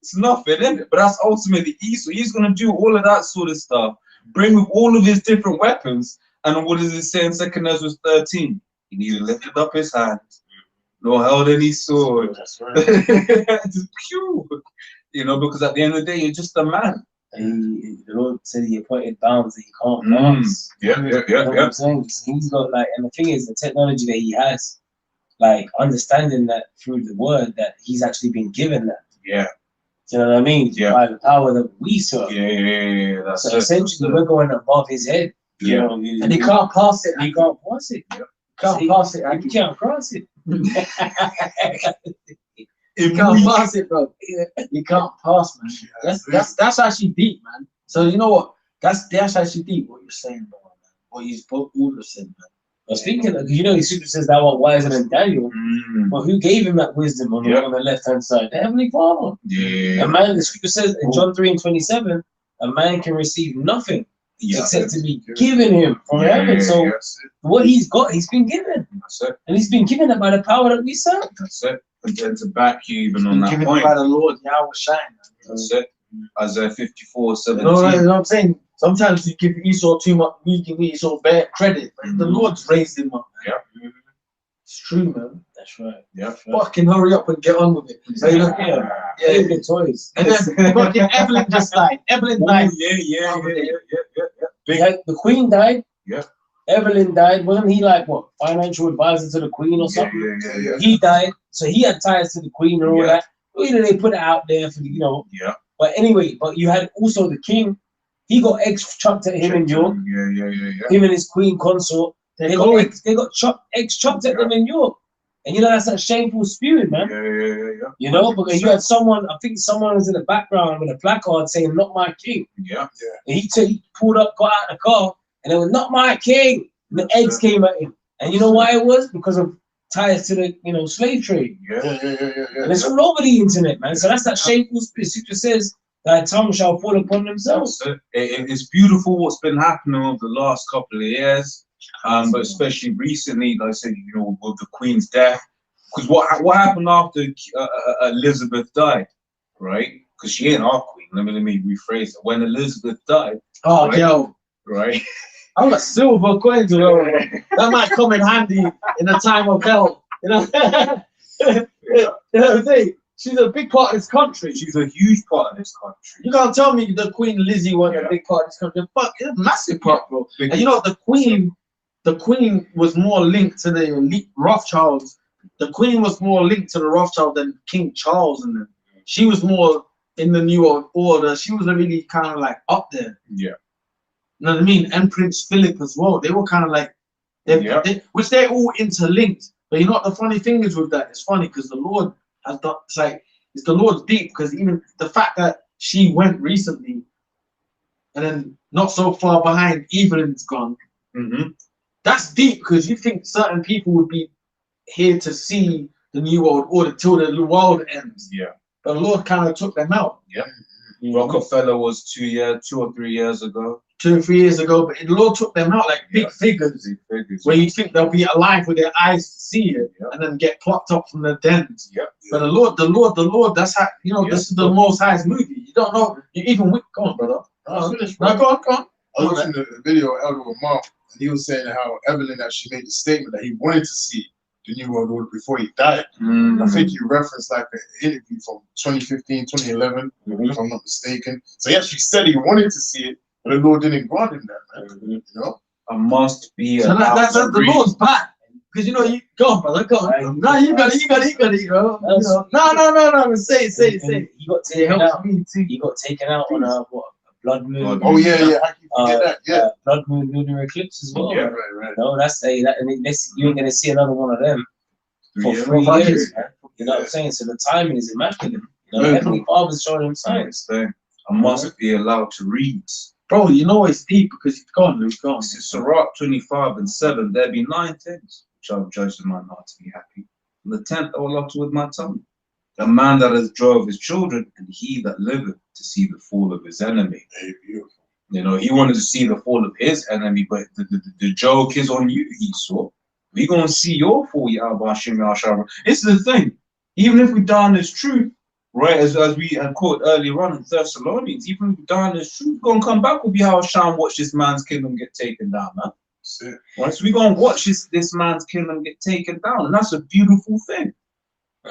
it's nothing, isn't it? But that's ultimately Esau. He's going to do all of that sort of stuff, bring with all of his different weapons. And what does it say in 2 Ezra 13? He neither lifted up his hand, nor held any sword. That's right. Just pure. You know, because at the end of the day, you're just a man. And the Lord said he appointed bounds that he can't pass. Yeah. What I'm saying? He's got like, and the thing is, the technology that he has, like understanding that through the word that he's actually been given that. Yeah. Do you know what I mean? Yeah. By the power that we serve. Yeah. That's so essentially, we're going above his head. You know, and he can't pass it. He can't pass it. Can't pass it. You can't cross it. You can't pass it, bro. You can't pass, man. That's actually deep, man. So you know what? That's actually deep what you're saying, bro, man. What you both all have said, man. I was thinking, you know, the scripture says thou art wiser than Daniel. But who gave him that wisdom on the left hand side? The Heavenly Father. Yeah. A man, the scripture says in John 3:27, a man can receive nothing except to be given him from heaven. So what he's got, he's been given. That's it. And he's been given it by the power that we serve. That's it. Again, to back you even on that given point. by the Lord, Yahweh shine. That's it. Isaiah 54:17. You know what I'm saying? Sometimes you give Esau too much, we give Esau bad credit. But the Lord's raised him up. Yeah. It's true, man. That's right. Yeah. Fucking hurry up and get on with it. So, you know, The toys. And then fucking Evelyn just died. Evelyn died. They had, the Queen died. Yeah. Evelyn died. Wasn't he like what, financial advisor to the Queen or something? Yeah. He died, so he had ties to the Queen and all that. You know, they put it out there for the, you know. Yeah. But anyway, but you had also the king. He got eggs chucked at him in York. Yeah. Him and his queen consort. They got eggs chucked at them in York. And you know, that's a shameful spewing, man. Yeah. You know, because you had someone, I think someone was in the background with a placard saying, "Not my king." Yeah. And he pulled up, got out of the car, and it was, "Not my king." And the eggs came at him. And you know why it was? Because of ties to the, you know, slave trade. Yeah. And it's all over the internet, man. So that's that shameful spirit. Scripture says, "Thy tongue shall fall upon themselves." It's beautiful what's been happening over the last couple of years, but especially recently, like I said, you know, with the Queen's death. Because what happened after Elizabeth died, right? Because she ain't our queen. Let me rephrase it. When Elizabeth died, right? I'm a silver coin, you know. That might come in handy in a time of hell. You know, you know what I'm saying? She's a big part of this country. She's a huge part of this country. You can't tell me the Queen Lizzie wasn't a big part of this country. Fuck, it's a massive part, bro. And you know, the Queen was more linked to the elite Rothschilds. The Queen was more linked to the Rothschild than King Charles and them. She was more in the New World Order. She was really kind of like up there. Yeah. You know what I mean? And Prince Philip as well. They were kind of like, which they're all interlinked. But you know what the funny thing is with that? It's funny because the Lord has done, it's the Lord's deep, because even the fact that she went recently and then not so far behind, Evelyn's gone. That's deep, because you think certain people would be here to see the New World Order till the world ends. Yeah. But the Lord kind of took them out. Yeah. Rockefeller was 2 or 3 years ago. 2 or 3 years ago, but the Lord took them out like big figures, where you think they'll be alive with their eyes to see it, and then get plucked up from the dens. But the Lord, that's how, you know, this is the Most High's movie. You don't know, you even go on, brother. Go on. I was watching the video of Elder Lamar, and he was saying how Evelyn actually made the statement that he wanted to see the New World Order before he died. I think you referenced like an interview from 2015, 2011, if I'm not mistaken. So he actually said he wanted to see it, but the Lord didn't grant him that, man. You know? I must be. So that's the Lord's back. Because you know, you go on, brother, go on. No, you got it, bro. No. Say it. You got taken out. You got taken out on a blood moon. Oh yeah. How can you forget that? Yeah. Blood moon lunar eclipse as well. Yeah, right. No, that's and you ain't gonna see another one of them for 3 years, man. You know what I'm saying? So the timing is immaculate. You know, Heavenly Father's showing him signs. I must be allowed to read. Bro, you know it's deep because it's gone. Sirach 25:7. There be 9 things which I will judge in my heart to be happy. And the 10th I will utter with my tongue. The man that has drove his children, and he that liveth to see the fall of his enemy. Hey, beautiful. You know, he wanted to see the fall of his enemy, but the joke is on you, Esau. We're going to see your fall, Yahweh Shem Yahshua. This is the thing. Even if we die in this truth, right, as we had quoted earlier on in Thessalonians, even if we die in this truth, we're going to come back with Yahweh Shem, watch this man's kingdom get taken down, man. Right, so we're going to watch this man's kingdom get taken down, and that's a beautiful thing.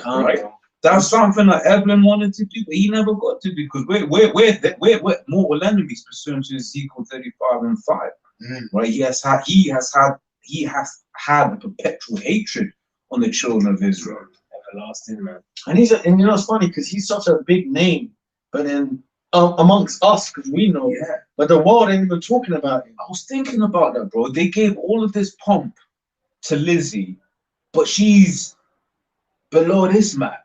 Right? That's something that Evelyn wanted to do, but he never got to do, because we're mortal enemies pursuant to Ezekiel 35:5. Right? He has had a perpetual hatred on the children of Israel. Everlasting, man. And you know it's funny because he's such a big name, but then amongst us, because we know, but the world ain't even talking about him. I was thinking about that, bro. They gave all of this pomp to Lizzie, but she's below this man.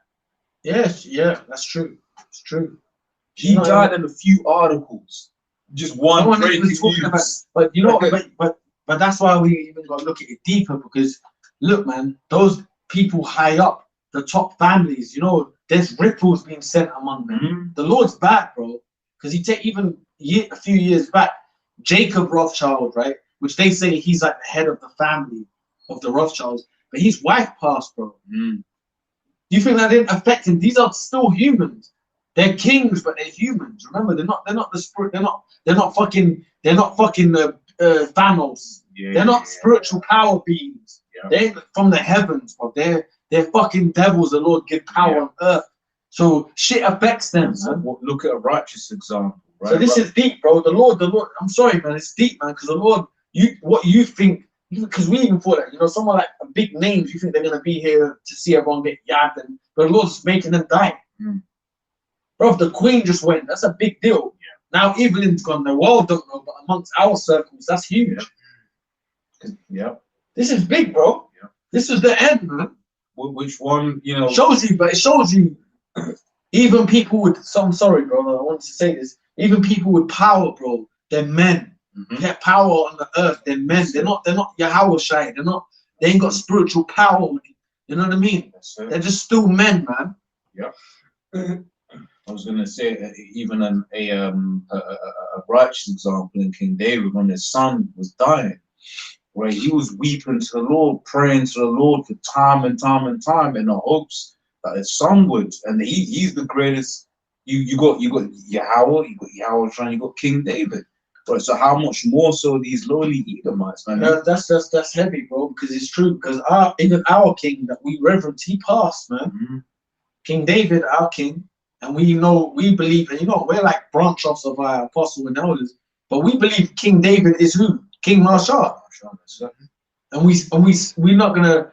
Yes, yeah, that's true. It's true. He died in a few articles. Just one breaking news. But you know, but that's why we even got to look at it deeper, because look, man, those people high up, the top families, you know, there's ripples being sent among them. The Lord's bad, bro, because he take even a few years back, Jacob Rothschild, right, which they say he's like the head of the family of the Rothschilds, but his wife passed, bro. You think that didn't affect him? These are still humans. They're kings, but they're humans. Remember, they're not the spirit. They're not fucking Thanos. They're not spiritual power beings. They're from the heavens, bro. They're fucking devils. The Lord give power on earth. So shit affects them, man. Look at a righteous example, right? So this is deep, bro. The Lord. I'm sorry, man. It's deep, man. Because the Lord, what you think, because we even thought that, you know, someone like big names, you think they're gonna be here to see everyone get yabbed, but the Lord's making them die. Bro, the Queen just went. That's a big deal. Now Evelyn's gone. The world don't know, but amongst our circles, that's huge. This is big, bro. This is the end, man. Which one, you know? Shows you, but it shows you. Even people with, so I'm sorry, bro. I want to say this. Even people with power, bro. They're men. They have power on the earth. They're men. They're not Yahweh Shai. They ain't got spiritual power. You know what I mean? They're just still men, man. I was gonna say even a righteous example in King David, when his son was dying, where he was weeping to the Lord, praying to the Lord for time and time and time, in the hopes that his son would. And he's the greatest. You got Yahweh, you got Yahweh Shai, you got King David. Right, so how much more so these lowly Edomites, man? That's heavy, bro, because it's true. Because even our king that we reverence, he passed, man. King David, our king, and we believe, and you know, we're like branch offs of our apostles and elders, but we believe King David is who? King Marshal. And we're not gonna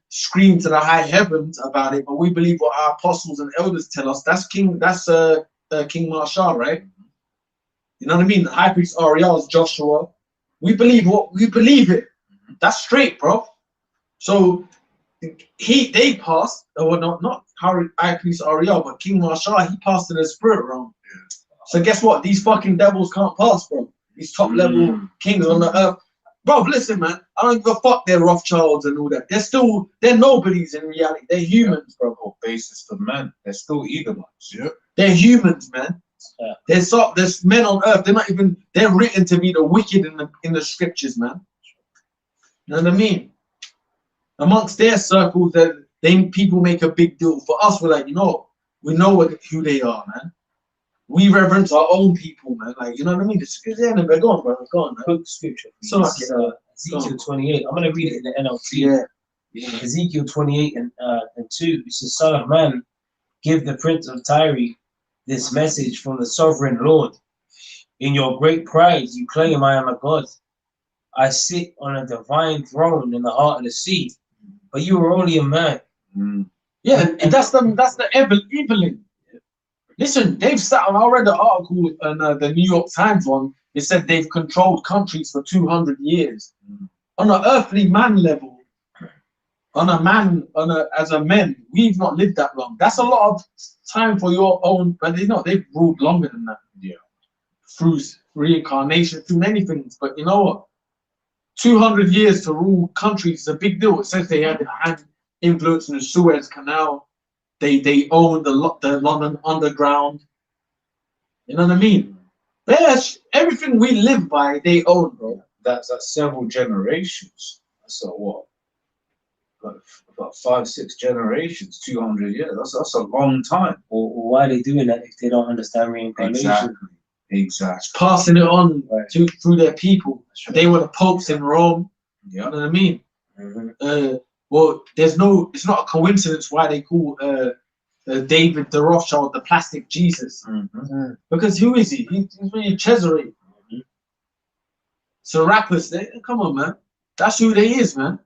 scream to the high heavens about it, but we believe what our apostles and elders tell us. That's King Marshal, right? You know what I mean? The high priest Ariel is Joshua. We believe it. That's straight, bro. So they passed, or not high priest Ariel, but King Marshal, he passed in the spirit realm. So guess what? These fucking devils can't pass, bro. These top level kings on the earth. Bro, listen, man. I don't give a fuck they're Rothschilds and all that. They're nobodies in reality. They're humans, bro. Or basis for men. They're still Edomites. They're humans, man. There's men on earth. They're written to be the wicked in the scriptures, man. You know what I mean? Amongst their circles, people make a big deal. For us, we're like, you know, we know who they are, man. We reverence our own people, man. Like, you know what I mean? The scripture, they're gone, bro. They're gone, man. Quick scripture. So like Ezekiel 28. I'm gonna read it in the NLT. Ezekiel 28 and 2. It says, "Son of man, give the prince of Tyre this message from the sovereign Lord. In your great pride, you claim I am a god. I sit on a divine throne in the heart of the sea, but you are only a man." Yeah, and that's the Evelyn. Listen, they've sat on. I read the article on the New York Times one. It said they've controlled countries for 200 years. On an earthly man level, as a man, we've not lived that long. That's a lot of time for your own. But you know, they've ruled longer than that. Through reincarnation, through many things. But you know what? 200 years to rule countries is a big deal. It says they had influence in the Suez Canal. They owned the London Underground. You know what I mean? Everything we live by, they own, bro. That's several generations. That's what? About 5-6 generations, 200 years. That's a long time. Or why are they doing that if they don't understand reincarnation? Exactly. It's passing it on through their people. They were the popes in Rome. You know what I mean? Well, it's not a coincidence why they call David the Rothschild the plastic Jesus. Because who is he? He's really Cesare. Serapis, come on, man. That's who they is, man.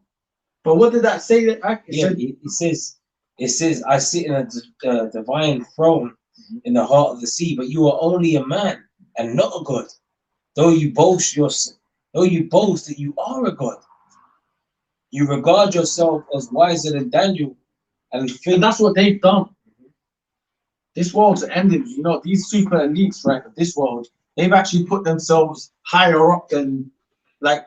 But what did that say? It says, I sit in a divine throne in the heart of the sea, but you are only a man and not a god. Though you boast that you are a god. You regard yourself as wiser than Daniel, And that's what they've done. This world's ending. You know, these super elites, right, of this world, they've actually put themselves higher up than like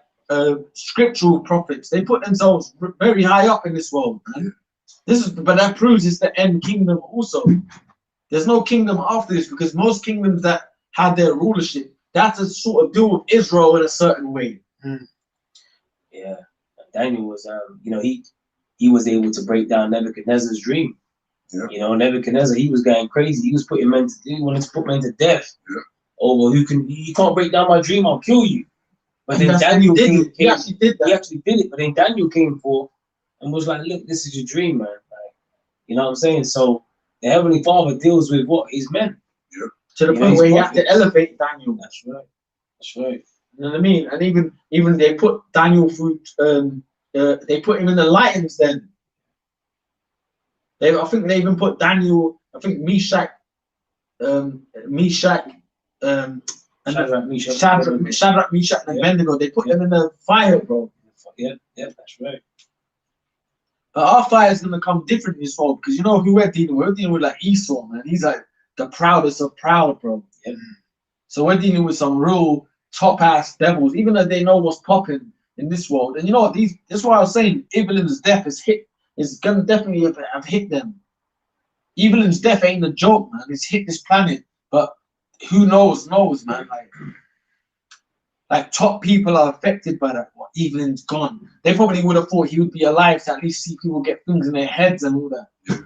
scriptural prophets. They put themselves very high up in this world, man. But that proves it's the end kingdom also. There's no kingdom after this, because most kingdoms that had their rulership, that's a sort of deal with Israel in a certain way. Yeah, Daniel was, you know, he was able to break down Nebuchadnezzar's dream. Yeah. You know, Nebuchadnezzar, he was going crazy. He was putting men to, he wanted to put men to death. Yeah. Oh, well, you can't break down my dream, I'll kill you. But And then Daniel came, he actually did that. He actually did it. But then Daniel came forth and was like, look, this is your dream, man. Like, you know what I'm saying? So the Heavenly Father deals with what is meant. Yeah. To the point where he had to elevate Daniel. That's right. That's right. You know what I mean? And even they put Daniel through. They put him in the lions. Then I think they even put Daniel. I think Meshach, and Shadrach, Meshach, and Abednego. They put them in the fire, bro. Yeah, that's right. Our fire is gonna come different in this world, because you know who we're dealing with? We're dealing with like Esau, man. He's like the proudest of proud, bro. Yeah. So we're dealing with some real top ass devils, even though they know what's popping in this world. And you know what? That's why I was saying Evelyn's death is gonna definitely have hit them. Evelyn's death ain't a joke, man. It's hit this planet, but who knows, man. Like top people are affected by that. What, Evelyn's gone. They probably would have thought he would be alive to at least see people get things in their heads and all that. You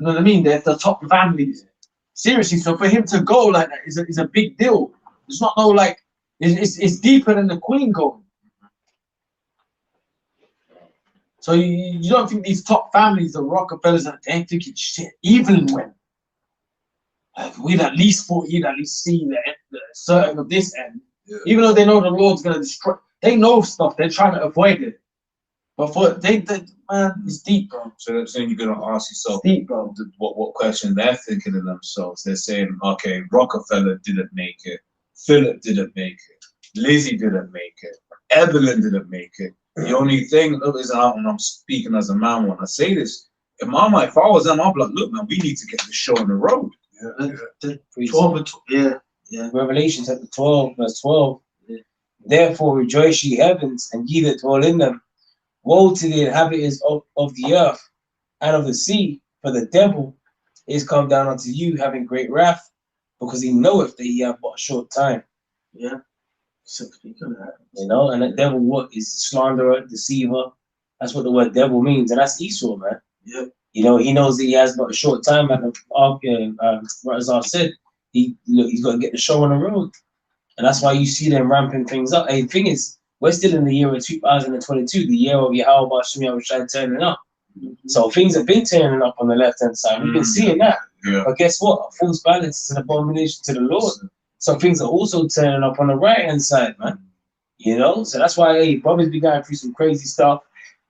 know what I mean? They're the top families. Seriously, so for him to go like that is a big deal. It's not no like it's deeper than the Queen going. So you don't think these top families, the Rockefellers, they're thinking shit. Evelyn went. Like, we'd at least thought he'd at least see the certain of this end. Yeah. Even though they know the Lord's gonna destroy, they know stuff. They're trying to avoid it. But for man, it's deep, bro. So you're gonna ask yourself, it's deep, bro. What question they're thinking in themselves? They're saying, okay, Rockefeller didn't make it, Philip didn't make it, Lizzie didn't make it, Evelyn didn't make it. The only thing is, and I'm speaking as a man when I say this, if if I was them, I'd be like, look, man, we need to get this show on the road. Yeah. Revelation chapter 12, verse 12. Yeah. Therefore rejoice ye heavens, and ye that dwell in them. Woe to the inhabitants of the earth and of the sea, for the devil is come down unto you, having great wrath, because he knoweth that ye have but a short time. Yeah. So speak of that. You know, and the devil, what is slanderer, deceiver? That's what the word devil means, and that's Esau, man. Yeah. You know, he knows that he has but a short time, and as I said, he's got to get the show on the road, and that's why you see them ramping things up. Hey, the thing is, we're still in the year of 2022, the year of Yahweh Hashem Yahushua turning up. So things have been turning up on the left-hand side. We've been seeing that. Yeah. But guess what? A false balance is an abomination to the Lord. So things are also turning up on the right-hand side, man. You know? So that's why, hey, brothers be going through some crazy stuff.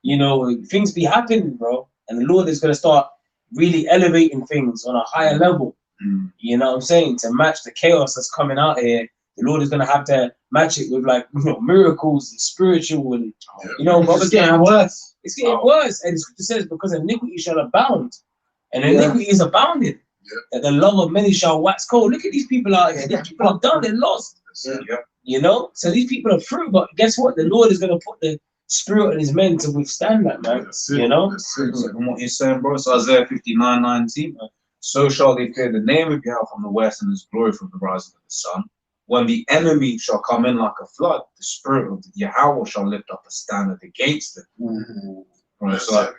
You know, things be happening, bro. And the Lord is going to start really elevating things on a higher level. You know what I'm saying? To match the chaos that's coming out here, the Lord is going to have to match it with, like, you know, miracles and spiritual and, you know, it's getting worse. It's getting worse. And the scripture says, because iniquity shall abound. And iniquity is abounding. That the love of many shall wax cold. Look at these people out here. These people are done. They're lost. You know? So these people are through. But guess what? The Lord is going to put the Spirit in his men to withstand that, man. You know? And what you're saying, bro, it's Isaiah 59:19. So shall they fear the name of Yahweh from the west, and his glory from the rising of the sun. When the enemy shall come in like a flood, the Spirit of Yahweh shall lift up a standard against them. Right, so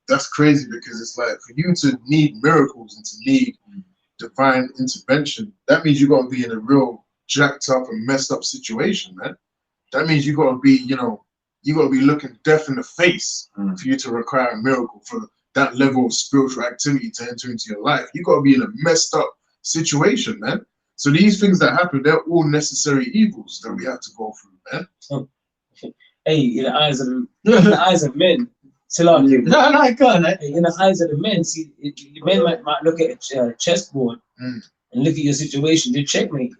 that's crazy, because it's like, for you to need miracles and to need divine intervention, that means you got to be in a real jacked up and messed up situation, man. That means you got to be, you know, you got to be looking death in the face for you to require a miracle, for that level of spiritual activity to enter into your life. You got to be in a messed up situation, man. So these things that happen, they're all necessary evils that we have to go through, man. Hey, in the eyes of men, no, in the eyes of the men, see, the men might look at a chessboard and look at your situation, you're checkmated.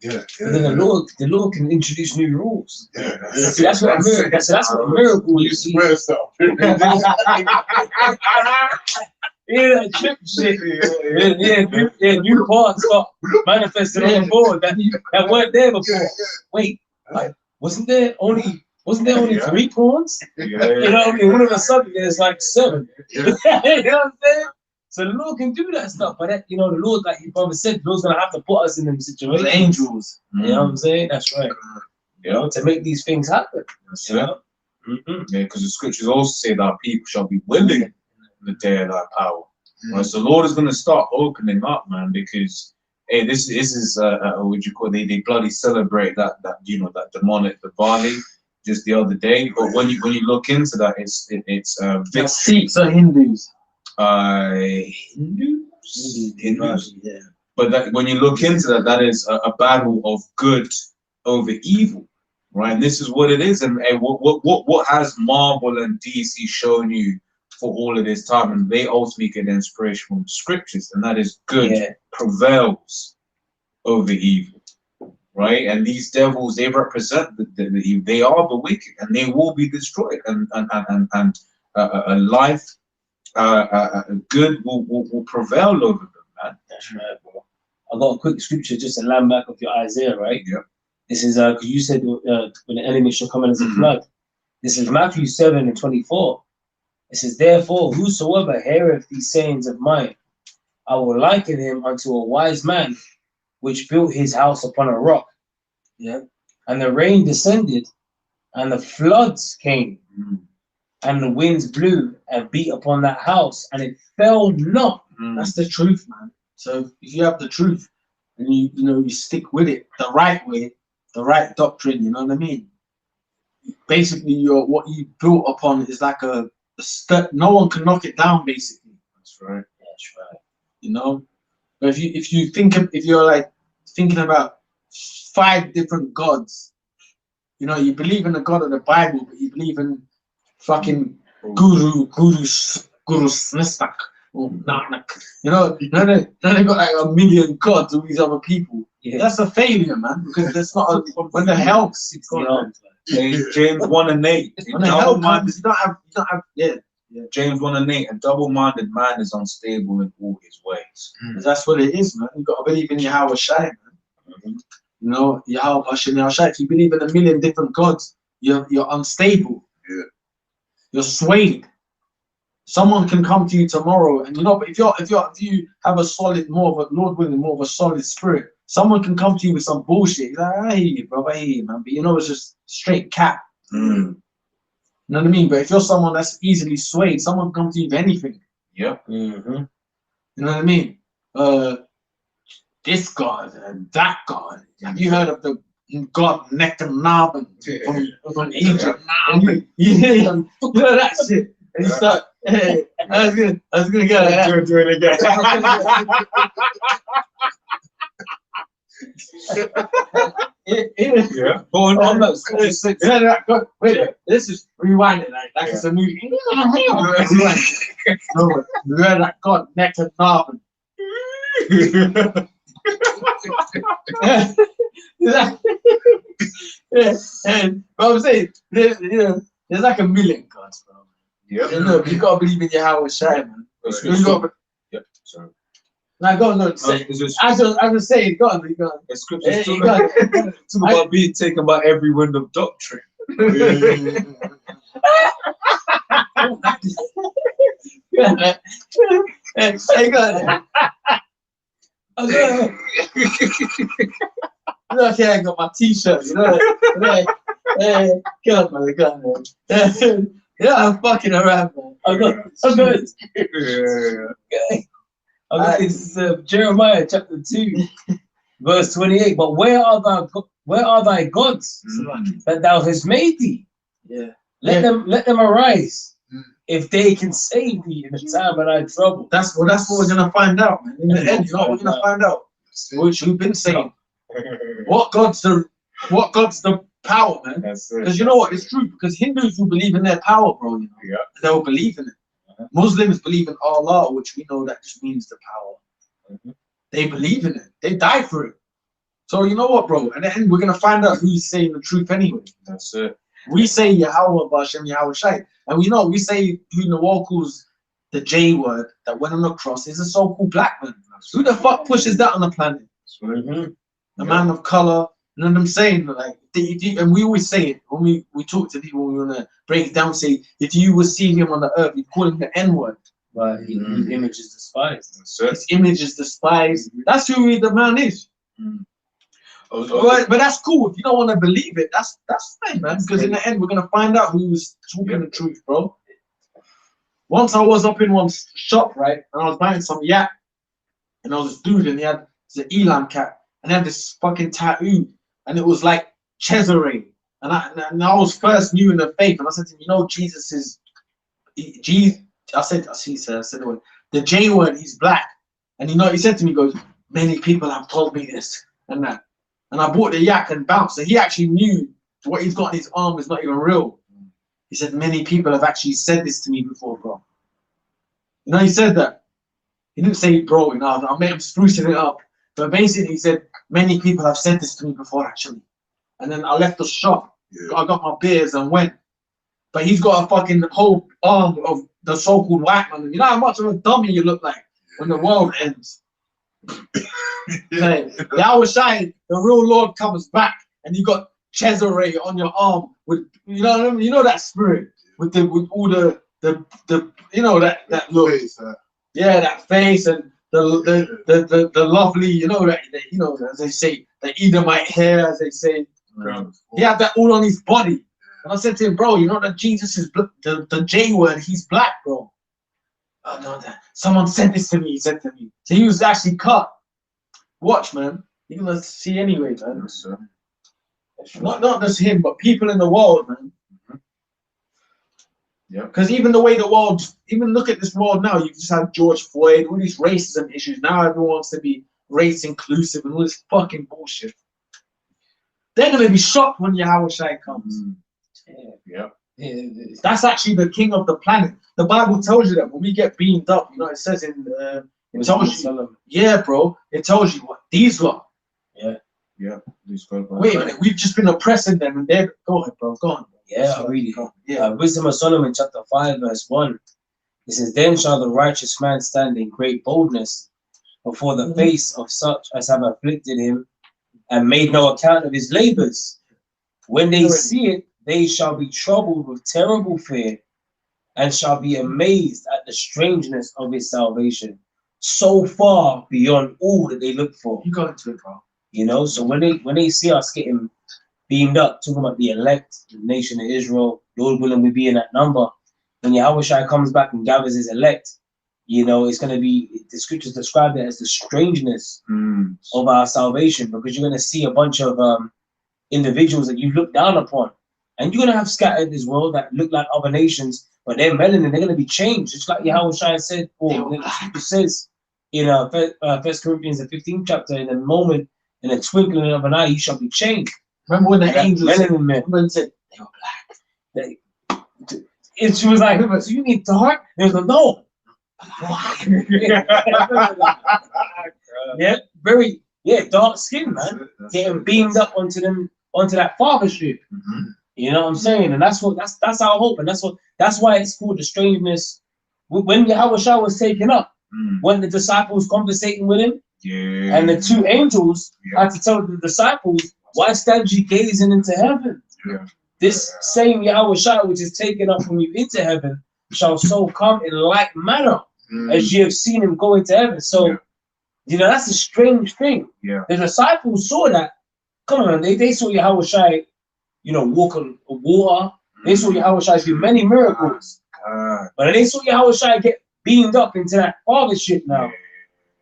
Yeah. And then the Lord can introduce new rules. Yeah. See, that's what a miracle is. Swear stuff. Yeah, that trip shit. New parts got manifested on the board that weren't there before. Wait, like, wasn't there only 3 pawns? You know what I mean? All of a sudden there's like 7. You know what I'm saying? So the Lord can do that stuff, but that, the Lord, like your brother said, the Lord's gonna have to put us in them situations. The angels. You know what I'm saying? That's right. To make these things happen. Yeah, because the scriptures also say that people shall be willing in the day of thy power. Right? So the Lord is going to start opening up, man, because this is what you call they bloody celebrate that demonic Diwali just the other day. But when you look into that, it's Sikhs or Hindus. Hindus. Yeah. But that, when you look into that, that is a battle of good over evil, right? And this is what it is. And what has Marvel and DC shown you for all of this time? And they ultimately get inspiration from the scriptures, and that is good prevails over evil, right? And these devils, they represent the evil. They are the wicked, and they will be destroyed. And a life, good will prevail over them, man. That's right, bro. I got a quick scripture just to land back of your Isaiah, right? Yeah. This is because you said when the enemy shall come in as a flood. This is Matthew 7:24. It says, therefore, whosoever heareth these sayings of mine, I will liken him unto a wise man, which built his house upon a rock. Yeah. And the rain descended, and the floods came, and the winds blew and beat upon that house, and it fell not. That's the truth, man. So if you have the truth and you stick with it the right way, the right doctrine, you know what I mean? Basically, what you built upon is like a no one can knock it down, basically. That's right. That's right. But if you're like thinking about 5 different gods, you believe in the God of the Bible, but you believe in fucking Guru Snistak or Nanak. Then they got like 1 million gods, all these other people. Yeah. That's a failure, man, because that's not when the hell it's going on. James 1:8. When the hell comes, you don't have James 1:8. A double-minded man is unstable in all his ways. That's what it is, man. You got to believe in Yahweh Shai, man. Yahweh Shai. If you believe in 1 million different gods, you're unstable. Yeah. You're swayed. Someone can come to you tomorrow, and but if you have a solid, Lord willing, more of a solid spirit, someone can come to you with some bullshit. You're like, I hear you, bro, I hear you, man. But it's just straight cap. You know what I mean? But if you're someone that's easily swayed, someone can come to you with anything. Yeah. You know what I mean? This God and that God. Have you heard of the God Nectanabin from Egypt? You know that shit. And you start, hey, I was gonna get that. Do it again. Yeah. On that. Wait, this is rewinding like it's a movie. No, you heard that God Nectanabin. And what I'm saying, there's like 1 million gods, bro. Yeah. You gotta believe in Yahweh Shai, man. Yeah. Sorry. Now go on. I just say, go on. The scriptures talk about being taken by every wind of doctrine. Hey, go on. Okay, I got my t-shirt, Hey, go on, man. Yeah, I'm fucking around, man. I got it. Okay. This is Jeremiah chapter 2, verse 28. But where are thy gods that thou hast made thee? Yeah. Let them arise, if they can save thee in the time of thy trouble. That's what we're gonna find out, man. In the end, we're gonna find out. Which we've been saying. What God's the power, man? Because you know what? It's true. Because Hindus will believe in their power, bro. Yeah. They will believe in it. Muslims believe in Allah, which we know that just means the power. They believe in it. They die for it. So you know what, bro? At the end, we're gonna find out who's saying the truth anyway. That's it. We say Yahweh Bashem Yahweh Shai, and we say who in the world calls the J word that went on the cross is a so-called black man. Who the fuck pushes that on the planet? A man of color. You know what I'm saying? Like, and we always say it when we talk to people. We wanna break it down. Say if you would see him on the earth, you'd call him the N word. But his image is despised. His image is despised. That's who the man is. But that's cool. If you don't want to believe it, that's fine, man. Because in the end, we're gonna find out who's talking the truth, bro. Once I was up in one shop, right, and I was buying some yak, and there was this dude, and he had the Elam cat, and he had this fucking tattoo, and it was like Cesare, and I was first new in the faith, and I said to him, you know, Jesus is, I said the word, the J word, he's black, and you know, he said to me, he goes, many people have told me this and that, and I bought the yak and bounced, so he actually knew what he's got on his arm is not even real. He said, many people have actually said this to me before, bro. You know, he said that. He didn't say, bro, you know, I made him sprucing it up. But basically, he said, many people have said this to me before, actually. And then I left the shop. Yeah. I got my beers and went. But he's got a fucking whole arm of the so-called white man. You know how much of a dummy you look like when the world ends? Yahweh Shai, the real Lord comes back, and you got Cesare on your arm with, you know what I mean? You know that spirit with all the you know that look, yeah, that face and the lovely, you know that you know, as they say, the Edomite hair, as they say. He had that all on his body, and I said to him, bro, you know that Jesus is the J word, he's black, bro. Oh no, someone said this to me. He said to me, so he was actually cut. Watch, man, you're gonna see anyway, man. Yes, Not just him, but people in the world, man. Yeah. Because even the way the world, even look at this world now, you just have George Floyd, all these racism issues. Now everyone wants to be race inclusive and all this fucking bullshit. They're gonna be shocked when Yahweh Shai comes. Yeah. That's actually the king of the planet. The Bible tells you that when we get beamed up, you know, it says in it tells you, yeah, bro, it tells you what these lot. Yeah. Wait a minute, we've just been oppressing them, and they're go ahead, bro, go on. Yeah, I read it. Yeah, Wisdom of Solomon, chapter 5, verse 1. It says, then shall the righteous man stand in great boldness before the face of such as have afflicted him and made no account of his labors. When they see it, they shall be troubled with terrible fear and shall be amazed at the strangeness of his salvation, so far beyond all that they look for. You got into it, bro. You know, so when they see us getting beamed up, talking about the elect, the nation of Israel, Lord willing, we be in that number. When Yahweh Shai comes back and gathers his elect, you know, it's going to be, the scriptures describe it as the strangeness of our salvation, because you're going to see a bunch of individuals that you look down upon, and you're going to have scattered this world that look like other nations, but they're melanin, they're going to be changed, just like Yahweh Shai said, or the scripture says in 1 Corinthians, the 15th chapter, in a moment, in a twinkling of an eye, you shall be changed. Remember when the angels said, they were black? And she was like, so you need dark? And he was like, no. Yeah, very, dark skin, man. Getting beamed up onto that fathership. You know what I'm saying? And that's our hope, and that's why it's called the strangeness. When Yahweh Shai was taken up, when the disciples conversating with him, and the two angels had to tell the disciples, why stand ye gazing into heaven? This same Yahweh Shai which is taken up from you into heaven shall so come in like manner as ye have seen him go into heaven. So, you know, that's a strange thing. The disciples saw that. Come on, they saw Yahweh Shai, you know, walk on water. They saw Yahweh Shai do many miracles. But they saw Yahweh Shai get beamed up into that fathership now.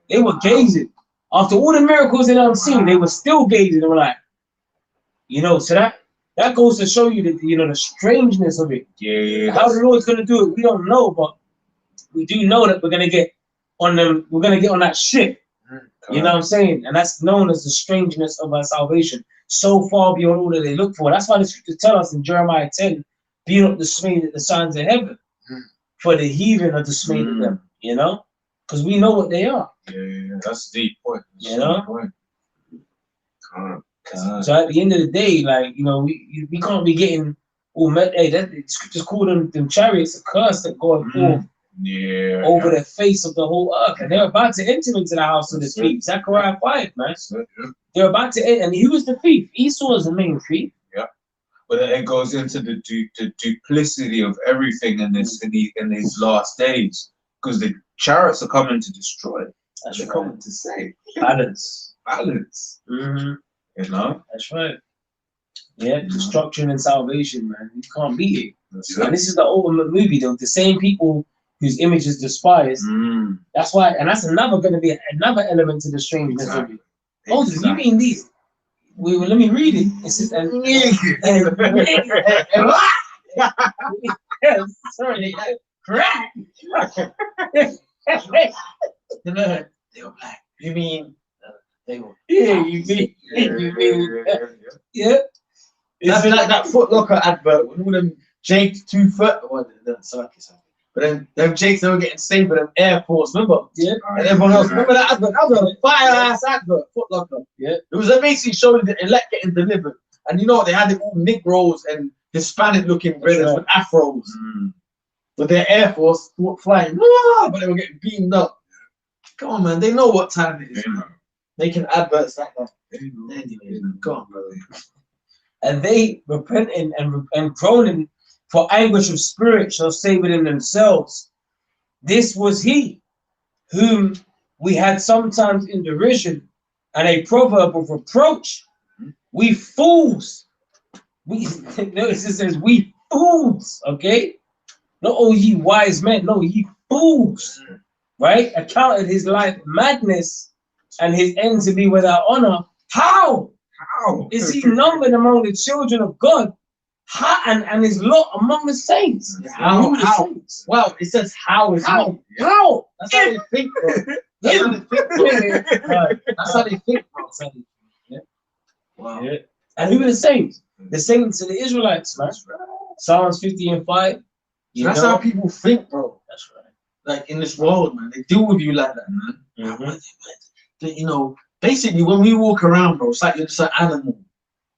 They were gazing. After all the miracles they done seen, they were still gazing. They were like, you know, so that goes to show you that, you know, the strangeness of it. How the Lord's gonna do it, we don't know, but we do know that we're gonna get on them. We're gonna get on that ship. You know what I'm saying? And that's known as the strangeness of our salvation, so far beyond all that they look for. That's why the scriptures tell us in Jeremiah 10, be not dismayed at the signs of heaven, for the heathen are dismayed at them. You know, because we know what they are. That's a deep point. You know. So at the end of the day, like, you know, we can't be getting all hey, that just call them chariots a curse that God forth over the face of the whole earth, and they're about to enter into the house of the thief. Zechariah 5, man. They're about to enter, and who was the thief? Esau is the main thief. Yeah, but it goes into the duplicity of everything in these last days, because the chariots are coming to destroy. They're coming to save. Balance. You know. That's right. Yeah, destruction and salvation, man. You can't beat it. And this is the ultimate movie, though. The same people whose image is despised. That's why, and that's going to be another element to the strangeness of it. Oh, you mean these? Let me read it. It says, sorry, crack. They were black. You mean they were? Yeah, you mean? Yeah. That's like that Foot Locker advert when all them Jakes 2 foot. Well, the circus. But then them Jakes, they were getting saved by them Air Force, remember? Yeah. And everyone else, remember that advert? That was a fire-ass advert, Foot Locker. Yeah. It was basically showing the elect getting delivered. And you know what? They had it all Negroes and Hispanic-looking brothers with afros. With their Air Force flying. But they were getting beamed up. Come on, man. They know what time it is. Making adverts like that. Anyway, go on, brother. And they repenting and groaning for anguish of spirit shall say within themselves, this was he whom we had sometimes in derision and a proverb of reproach. We fools. Notice it says we fools, okay? Not oh ye wise men, no, ye fools, right? Accounted his life madness and his end to be without honor. How is he numbered among the children of God? How, and his lot among the saints? How? Well, it says how is how? He? How? That's how they think, bro. That's how they think, bro. That's how they think, bro. Yeah. Wow. Yeah. And who are the saints? The saints are the Israelites, man. Psalms 50 and 5. That's how people think, bro. That's right. Like in this world, man, they deal with you like that, man. You know, basically, when we walk around, bro, it's like you're just an animal.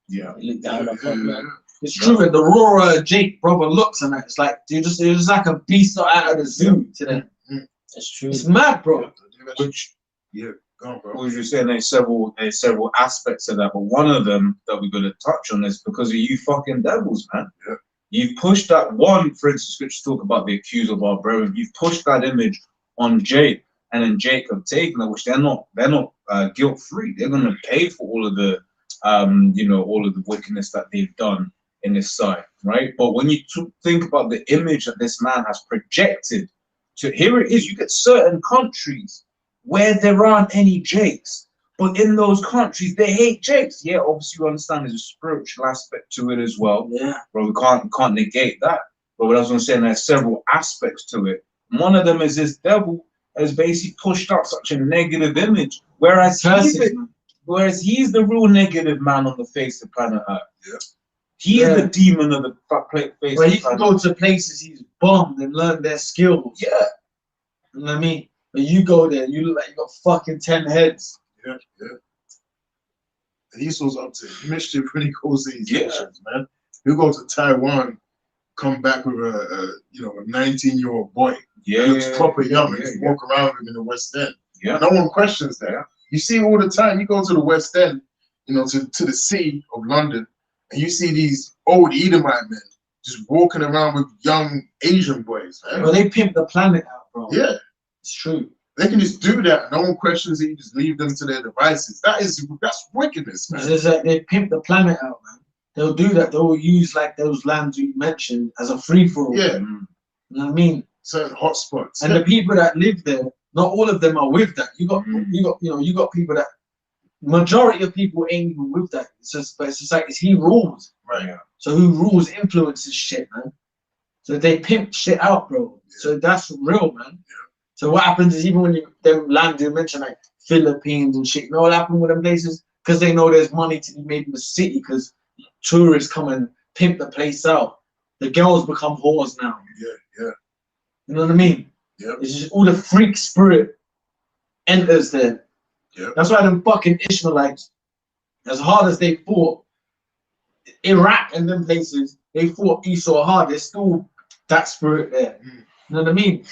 Yeah. You look down upon man. It's true, and the raw Jake brother looks and that, it's like you're just like a beast out of the zoo to them. That's true. It's mad, bro. Which, go on, bro. What you're saying, there's several aspects of that, but one of them that we're gonna touch on is because of you fucking devils, man. Yeah. You've pushed that one, for instance, scriptures talk about the accuser of our brethren. You've pushed that image on Jake, and then Jake have taken it, which they're not guilt free. They're gonna pay for all of the all of the wickedness that they've done in this side, right? But when you think about the image that this man has projected, so here it is, you get certain countries where there aren't any Jakes, but in those countries they hate Jakes. Yeah, obviously you understand there's a spiritual aspect to it as well. Yeah, bro, we can't negate that. But what I was gonna say, there's several aspects to it. One of them is this devil has basically pushed out such a negative image, whereas he's the real negative man on the face of planet Earth. Yeah. He is the demon of the face. Well, he can go to places he's bombed and learn their skills. Yeah. You know what I mean? But you go there, you look like you got fucking 10 heads. Yeah. And Esau's up to mischief when he goes to these nations, man. He'll go to Taiwan, come back with a 19-year-old boy. Yeah. He looks proper young. And walk around with him in the West End. Yeah. No one questions that. You see all the time. You go to the West End, to the sea of London, and you see these old Edomite men just walking around with young Asian boys. Man. Well, they pimp the planet out, bro. Yeah. It's true. They can just do that. No one questions it. You just leave them to their devices. That's wickedness, man. It's like they pimp the planet out, man. They'll do that. They'll use like those lands you mentioned as a free-for-all. Yeah. You know what I mean? Certain hotspots. And the people that live there, not all of them are with that. You got people that majority of people ain't even with that. It's just like he rules. Right. Yeah. So who rules influences shit, man. So they pimp shit out, bro. Yeah. So that's real, man. Yeah. So what happens is even when them lands you mention like Philippines and shit, you know what happened with them places? Because they know there's money to be made in the city because tourists come and pimp the place out. The girls become whores now. Yeah. You know what I mean? Yeah. It's just all the freak spirit enters there. Yeah. That's why them fucking Ishmaelites, as hard as they fought Iraq and them places, they fought Esau hard. There's still that spirit there. You know what I mean?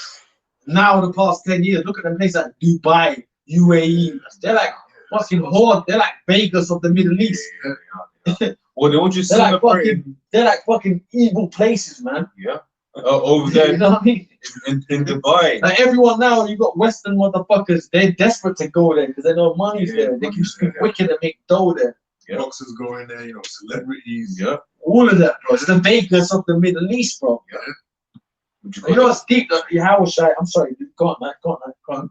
Now, the past 10 years, look at them places like Dubai, UAE. They're like fucking hard. They're like Vegas of the Middle East. Well, they all just they're like fucking evil places, man. Yeah. Over there, you know what I mean? in Dubai. Like everyone now, you got Western motherfuckers. They're desperate to go there because they know money's there. They can speak wicked and make dough there. Boxers go in there, you know, celebrities. Yeah. All of that, bro. It's the Vegas of the Middle East, bro. Yeah. You know what's deep? How shy? I'm sorry. Go on, man. Go on.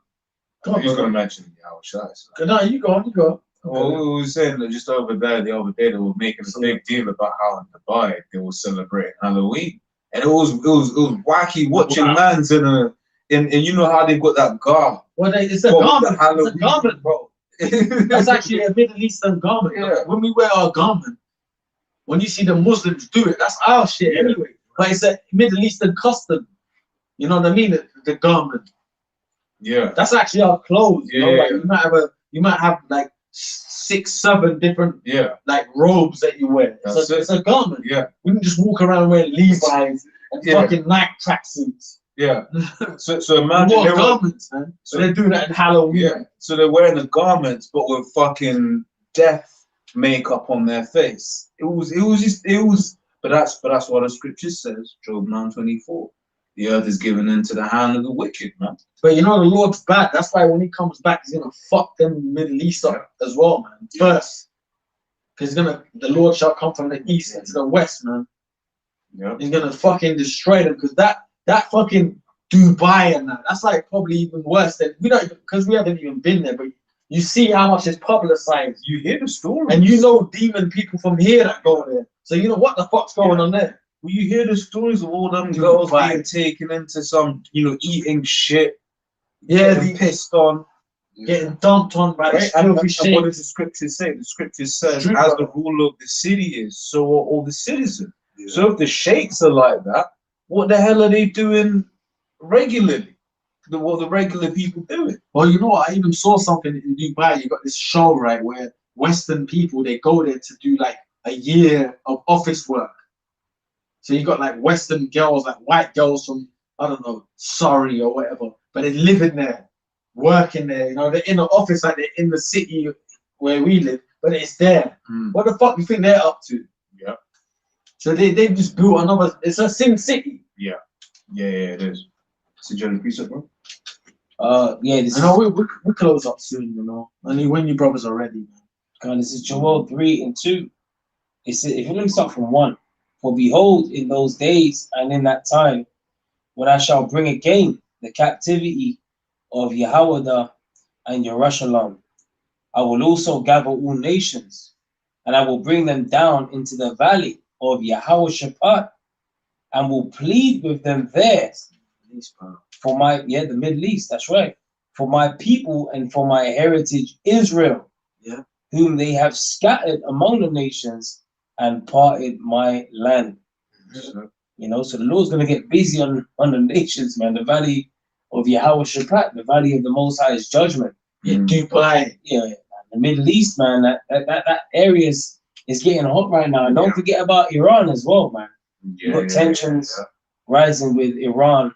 You're gonna mention how shy. So. No, you go. Well, we were saying that just over there, the other day, they were making a big deal about how in Dubai they were celebrating Halloween, and it was wacky watching mans and you know how they've got that garb. Well, it's a garment. It's a garment, bro. That's actually a Middle Eastern garment. Yeah. When we wear our garment, when you see the Muslims do it, that's our shit anyway. But it's a Middle Eastern custom. You know what I mean? The garment. Yeah. That's actually our clothes. Yeah. You know? Like you might have like 6, 7 different like robes that you wear. It's a garment. Yeah. We can just walk around wearing Levi's and fucking Nike tracksuits. Yeah. So imagine garments, man. So they're doing that in Halloween. Yeah. So they're wearing the garments, but with fucking death makeup on their face. It was. But that's what the scripture says. Job 9:24. The earth is given into the hand of the wicked, man. But you know the Lord's bad. That's why when He comes back, He's gonna fuck them Middle East up as well, man. First, because the Lord shall come from the east into the west, man. Yeah. He's gonna fucking destroy them because that fucking Dubai and that's like probably even worse than because we haven't even been there, but you see how much it's publicized. You hear the story, and you know demon people from here that go there. So you know what the fuck's going on there. Well, you hear the stories of all them girls being taken into some, eating shit. Yeah, getting pissed on, getting dumped on by and what does the scriptures say? The scripture says, as the ruler of the city is, so are all the citizens. Yeah. So if the sheikhs are like that, what the hell are they doing regularly? What the regular people doing? Well, you know what? I even saw something in Dubai. You got this show, right, where Western people, they go there to do like a year of office work. So you got like Western girls, like white girls from, I don't know, Surrey or whatever, but they're living there, working there. They're in the office, like they're in the city where we live, but it's there. What the fuck do you think they're up to? Yeah. So they just built another, it's a Sim City. Yeah, it is. So, Johnny, please, bro. This we close up soon, Only when your brothers are ready, man. God, this is Joel 3:2. It says, if you let me start from 1. For behold, in those days and in that time, when I shall bring again the captivity of Yehoiada and Jerusalem, I will also gather all nations, and I will bring them down into the valley of Yehoshaphat, and will plead with them there for the Middle East, that's right, for my people and for my heritage Israel, whom they have scattered among the nations and parted my land. So the Lord's gonna get busy on the nations, man. The valley of Yehoshaphat, the valley of the Most High's judgment. Dubai. The Middle East, man. That area is getting hot right now. And don't forget about Iran as well, man. You got tensions rising with Iran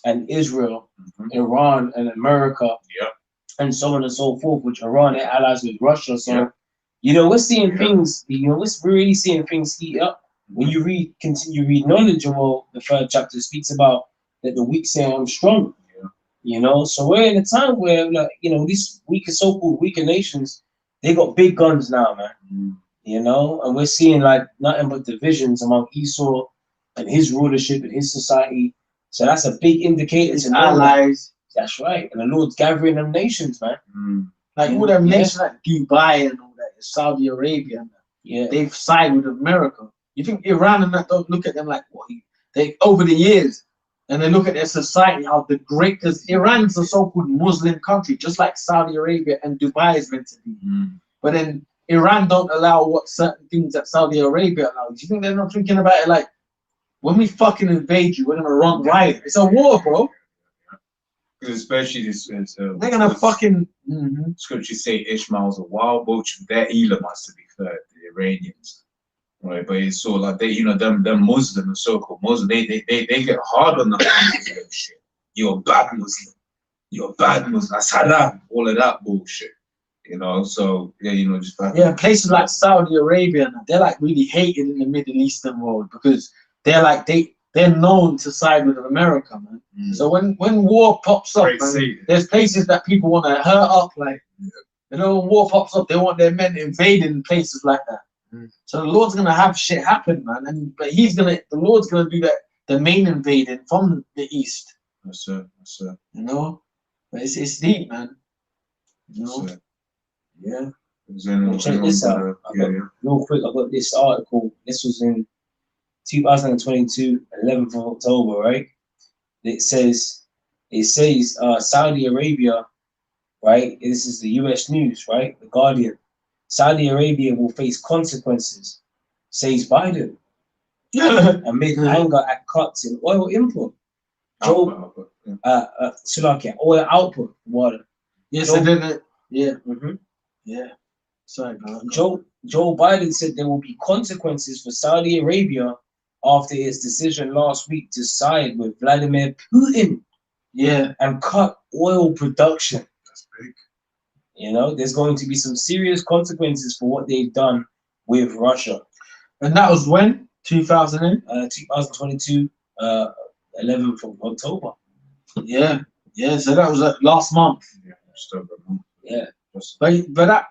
and Israel, Iran and America, and so on and so forth. Which Iran are allies with Russia, so. We're seeing things, we're really seeing things heat up. When you continue read knowledge, the 3rd chapter speaks about that the weak say I'm strong. So we're in a time where, these so-called weaker nations, they got big guns now, man. And we're seeing like nothing but divisions among Esau and his rulership and his society. So that's a big indicator to allies. That's right. And the Lord's gathering them nations, man. Like all them nations like Dubai and all that, Saudi Arabia, they've sided with America. You think Iran and that don't look at them like what? They over the years, and they look at their society, how the great, because Iran's a so-called Muslim country, just like Saudi Arabia and Dubai is meant to be. But then Iran don't allow what certain things that Saudi Arabia allows. Do you think they're not thinking about it like, when we fucking invade you, we're gonna run riot? It's a war, bro. Especially this. They're gonna fucking. Scriptures say Ishmael's a wild vulture. They're Elamites, to be fair, the Iranians. Right, but it's so like they, them Muslim, so-called Muslim, they get hard on the Muslim shit. You're a bad Muslim. You're a bad Muslim. Salam, all of that bullshit. So yeah, just places like Saudi Arabia, they're like really hated in the Middle Eastern world because they're like they're known to side with America, man. So when war pops up, man, there's places that people want to hurt up, like when war pops up, they want their men invading places like that. So the Lord's gonna have shit happen, man, but the Lord's gonna do that, the main invading from the east. That's it. But it's deep, man. Yeah. Check this out. Real quick, I got this article. This was in 2022, 11th of October, right? It says Saudi Arabia, right? This is the US news, right? The Guardian. Saudi Arabia will face consequences, says Biden, amid anger at cuts in oil import. Oil output, water. Yes, I did it. Yeah. Yeah. Sorry, man. Joe Biden said there will be consequences for Saudi Arabia after its decision last week to side with Vladimir Putin. Yeah. And cut oil production. That's big. There's going to be some serious consequences for what they've done with Russia. And that was when? 2022, 11th of October. Yeah. So that was last month. Yeah. But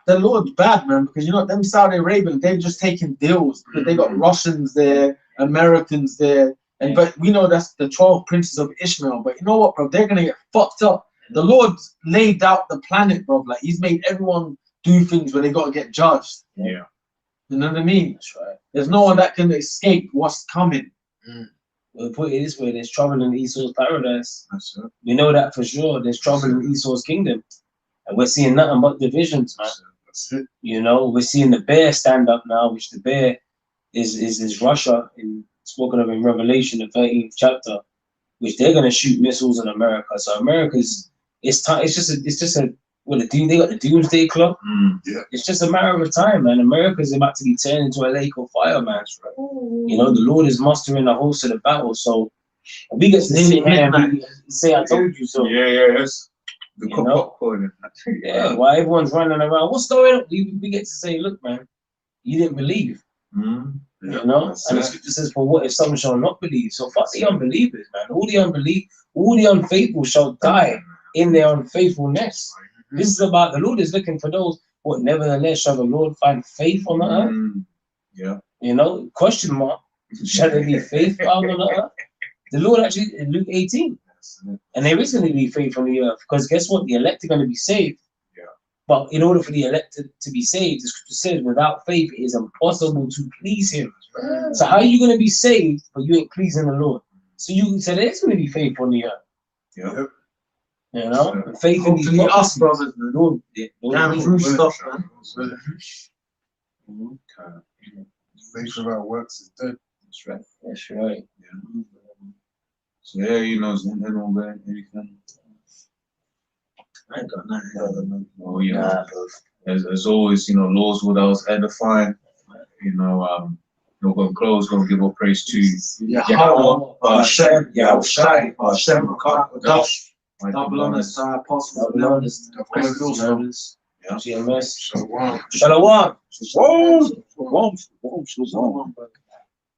the Lord's bad, man, because them Saudi Arabians, they're just taking deals because they got Russians there, Americans there, but we know that's the 12 princes of Ishmael. But you know what, bro? They're gonna get fucked up. The Lord laid out the planet, bro. Like He's made everyone do things where they gotta get judged. Yeah. You know what I mean? That's right. There's no one that can escape what's coming. We'll put it this way: there's trouble in Esau's paradise. That's it. We know that for sure. There's trouble in Esau's kingdom. And we're seeing nothing but divisions, man. That's it. We're seeing the bear stand up now, which the bear is Russia, spoken of in Revelation, the 13th chapter, which they're gonna shoot missiles in America. So America's it's just a they got the doomsday clock. Yeah. It's just a matter of time, man. America's about to be turned into a lake of fire, man. The Lord is mustering the host of the battle. So we get to sit here and say, I told you so. Yes. The popcorn. Yeah, while everyone's running around, what's going on? We get to say, look, man, you didn't believe. And the scripture says, for what if some shall not believe? So fuck the unbelievers, man. All the unfaithful shall die in their unfaithfulness. This is about the Lord is looking for those, but nevertheless shall the Lord find faith on the earth? Yeah. Question mark. Shall there be faith found on the earth? The Lord actually, in Luke 18. And there is going to be faith on the earth, because guess what? The elect are going to be saved. Yeah. But in order for the elect to be saved, the scripture says, without faith, it is impossible to please Him. So how are you going to be saved, but you ain't pleasing the Lord? So there's going to be faith on the earth. Yeah. Faith in these us, brothers, man. Lord, through stuff, man. Faith without works is dead. That's right. That's right. Yeah. So is anything? I ain't got nothing. Oh, as always, laws without edifying. We're going to give all praise to Yahweh, Hashem, Yahushai, Hashem, Kadosh. Double honors to our apostles, double honors to GMS. Shalom. Shalom. Shalom.